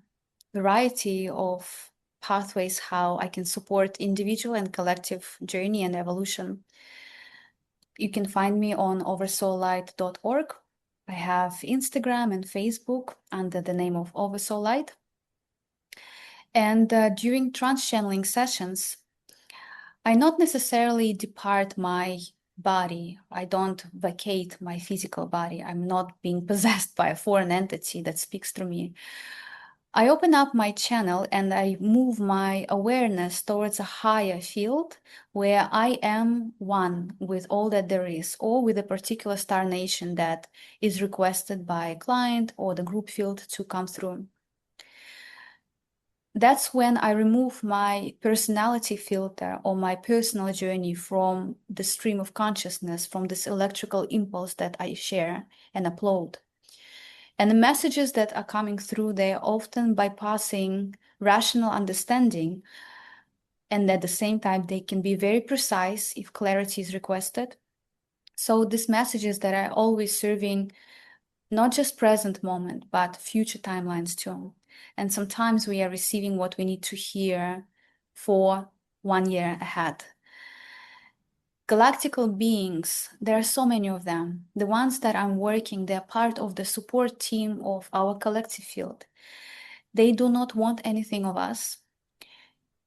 variety of pathways how I can support individual and collective journey and evolution. You can find me on oversoullight.org. I have Instagram and Facebook under the name of Oversoullight. And during trance channeling sessions, I not necessarily depart my body. I don't vacate my physical body. I'm not being possessed by a foreign entity that speaks through me. I open up my channel and I move my awareness towards a higher field where I am one with all that there is, or with a particular star nation that is requested by a client or the group field to come through. That's when I remove my personality filter or my personal journey from the stream of consciousness, from this electrical impulse that I share and upload. And the messages that are coming through, they're often bypassing rational understanding. And at the same time, they can be very precise if clarity is requested. So these messages that are always serving not just present moment, but future timelines too. And sometimes we are receiving what we need to hear for 1 year ahead. Galactical beings, there are so many of them. The ones that I'm working, they're part of the support team of our collective field. They do not want anything of us.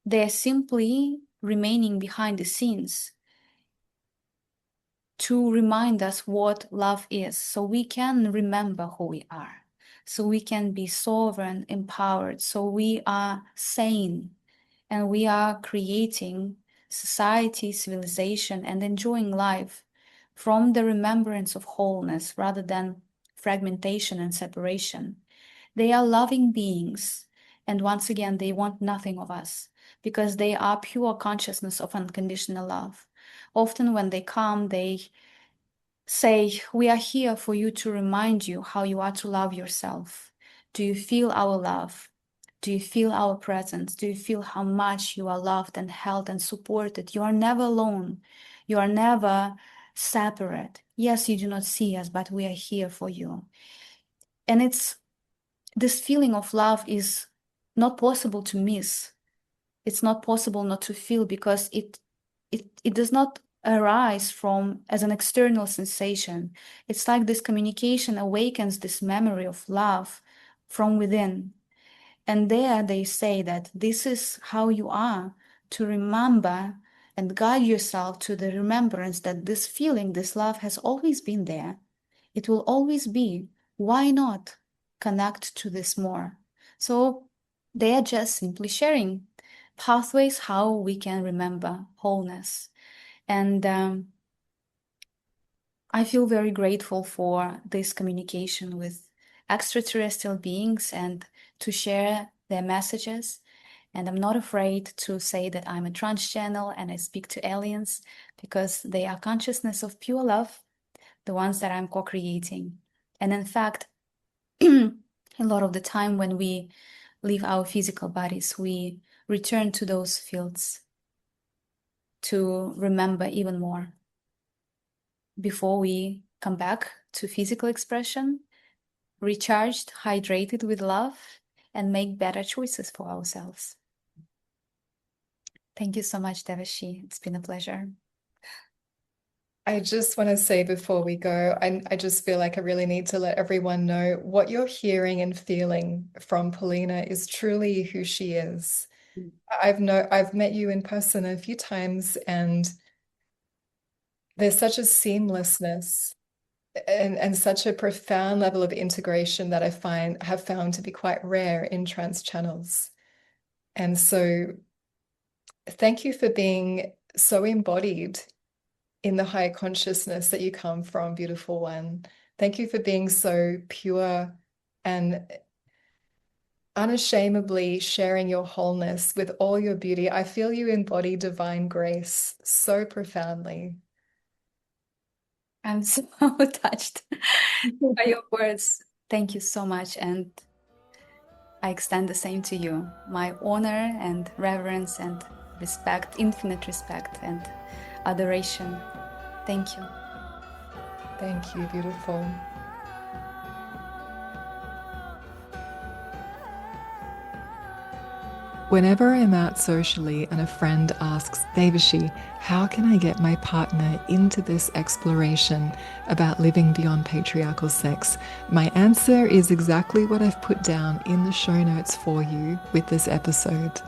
They're simply remaining behind the scenes to remind us what love is, so we can remember who we are, so we can be sovereign, empowered, so we are sane, and we are creating society, civilization, and enjoying life from the remembrance of wholeness rather than fragmentation and separation. They are loving beings, and once again, they want nothing of us because they are pure consciousness of unconditional love. Often when they come, they say, we are here for you to remind you how you are to love yourself. Do you feel our love? Do you feel our presence? Do you feel how much you are loved and held and supported? You are never alone. You are never separate. Yes, you do not see us, but we are here for you. And it's this feeling of love is not possible to miss. It's not possible not to feel because it does not arise from as an external sensation. It's like this communication awakens this memory of love from within. And there they say that this is how you are to remember and guide yourself to the remembrance that this feeling, this love has always been there. It will always be. Why not connect to this more? So they are just simply sharing pathways how we can remember wholeness. And I feel very grateful for this communication with extraterrestrial beings and to share their messages. And I'm not afraid to say that I'm a trance channel and I speak to aliens because they are consciousness of pure love, the ones that I'm co-creating. And in fact, a lot of the time when we leave our physical bodies, we return to those fields to remember even more before we come back to physical expression, recharged, hydrated with love, and make better choices for ourselves. Thank you so much, Devashi. It's been a pleasure. I just want to say before we go, I just feel like I really need to let everyone know what you're hearing and feeling from Polina is truly who she is. I've met you in person a few times, and there's such a seamlessness and such a profound level of integration that have found to be quite rare in trance channels. And so thank you for being so embodied in the high consciousness that you come from, beautiful one. Thank you for being so pure and unashamedly sharing your wholeness with all your beauty. I feel you embody divine grace so profoundly. I'm so touched by your words. Thank you so much. And I extend the same to you. My honor and reverence and respect, infinite respect and adoration. Thank you. Thank you, beautiful. Whenever I'm out socially and a friend asks, Devashi, how can I get my partner into this exploration about living beyond patriarchal sex? My answer is exactly what I've put down in the show notes for you with this episode.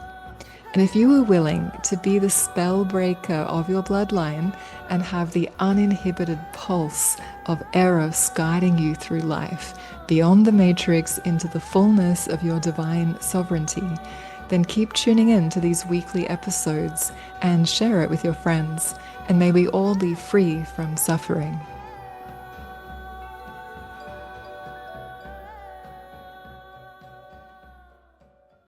And if you are willing to be the spell breaker of your bloodline and have the uninhibited pulse of Eros guiding you through life, beyond the matrix into the fullness of your divine sovereignty, then keep tuning in to these weekly episodes and share it with your friends. And may we all be free from suffering.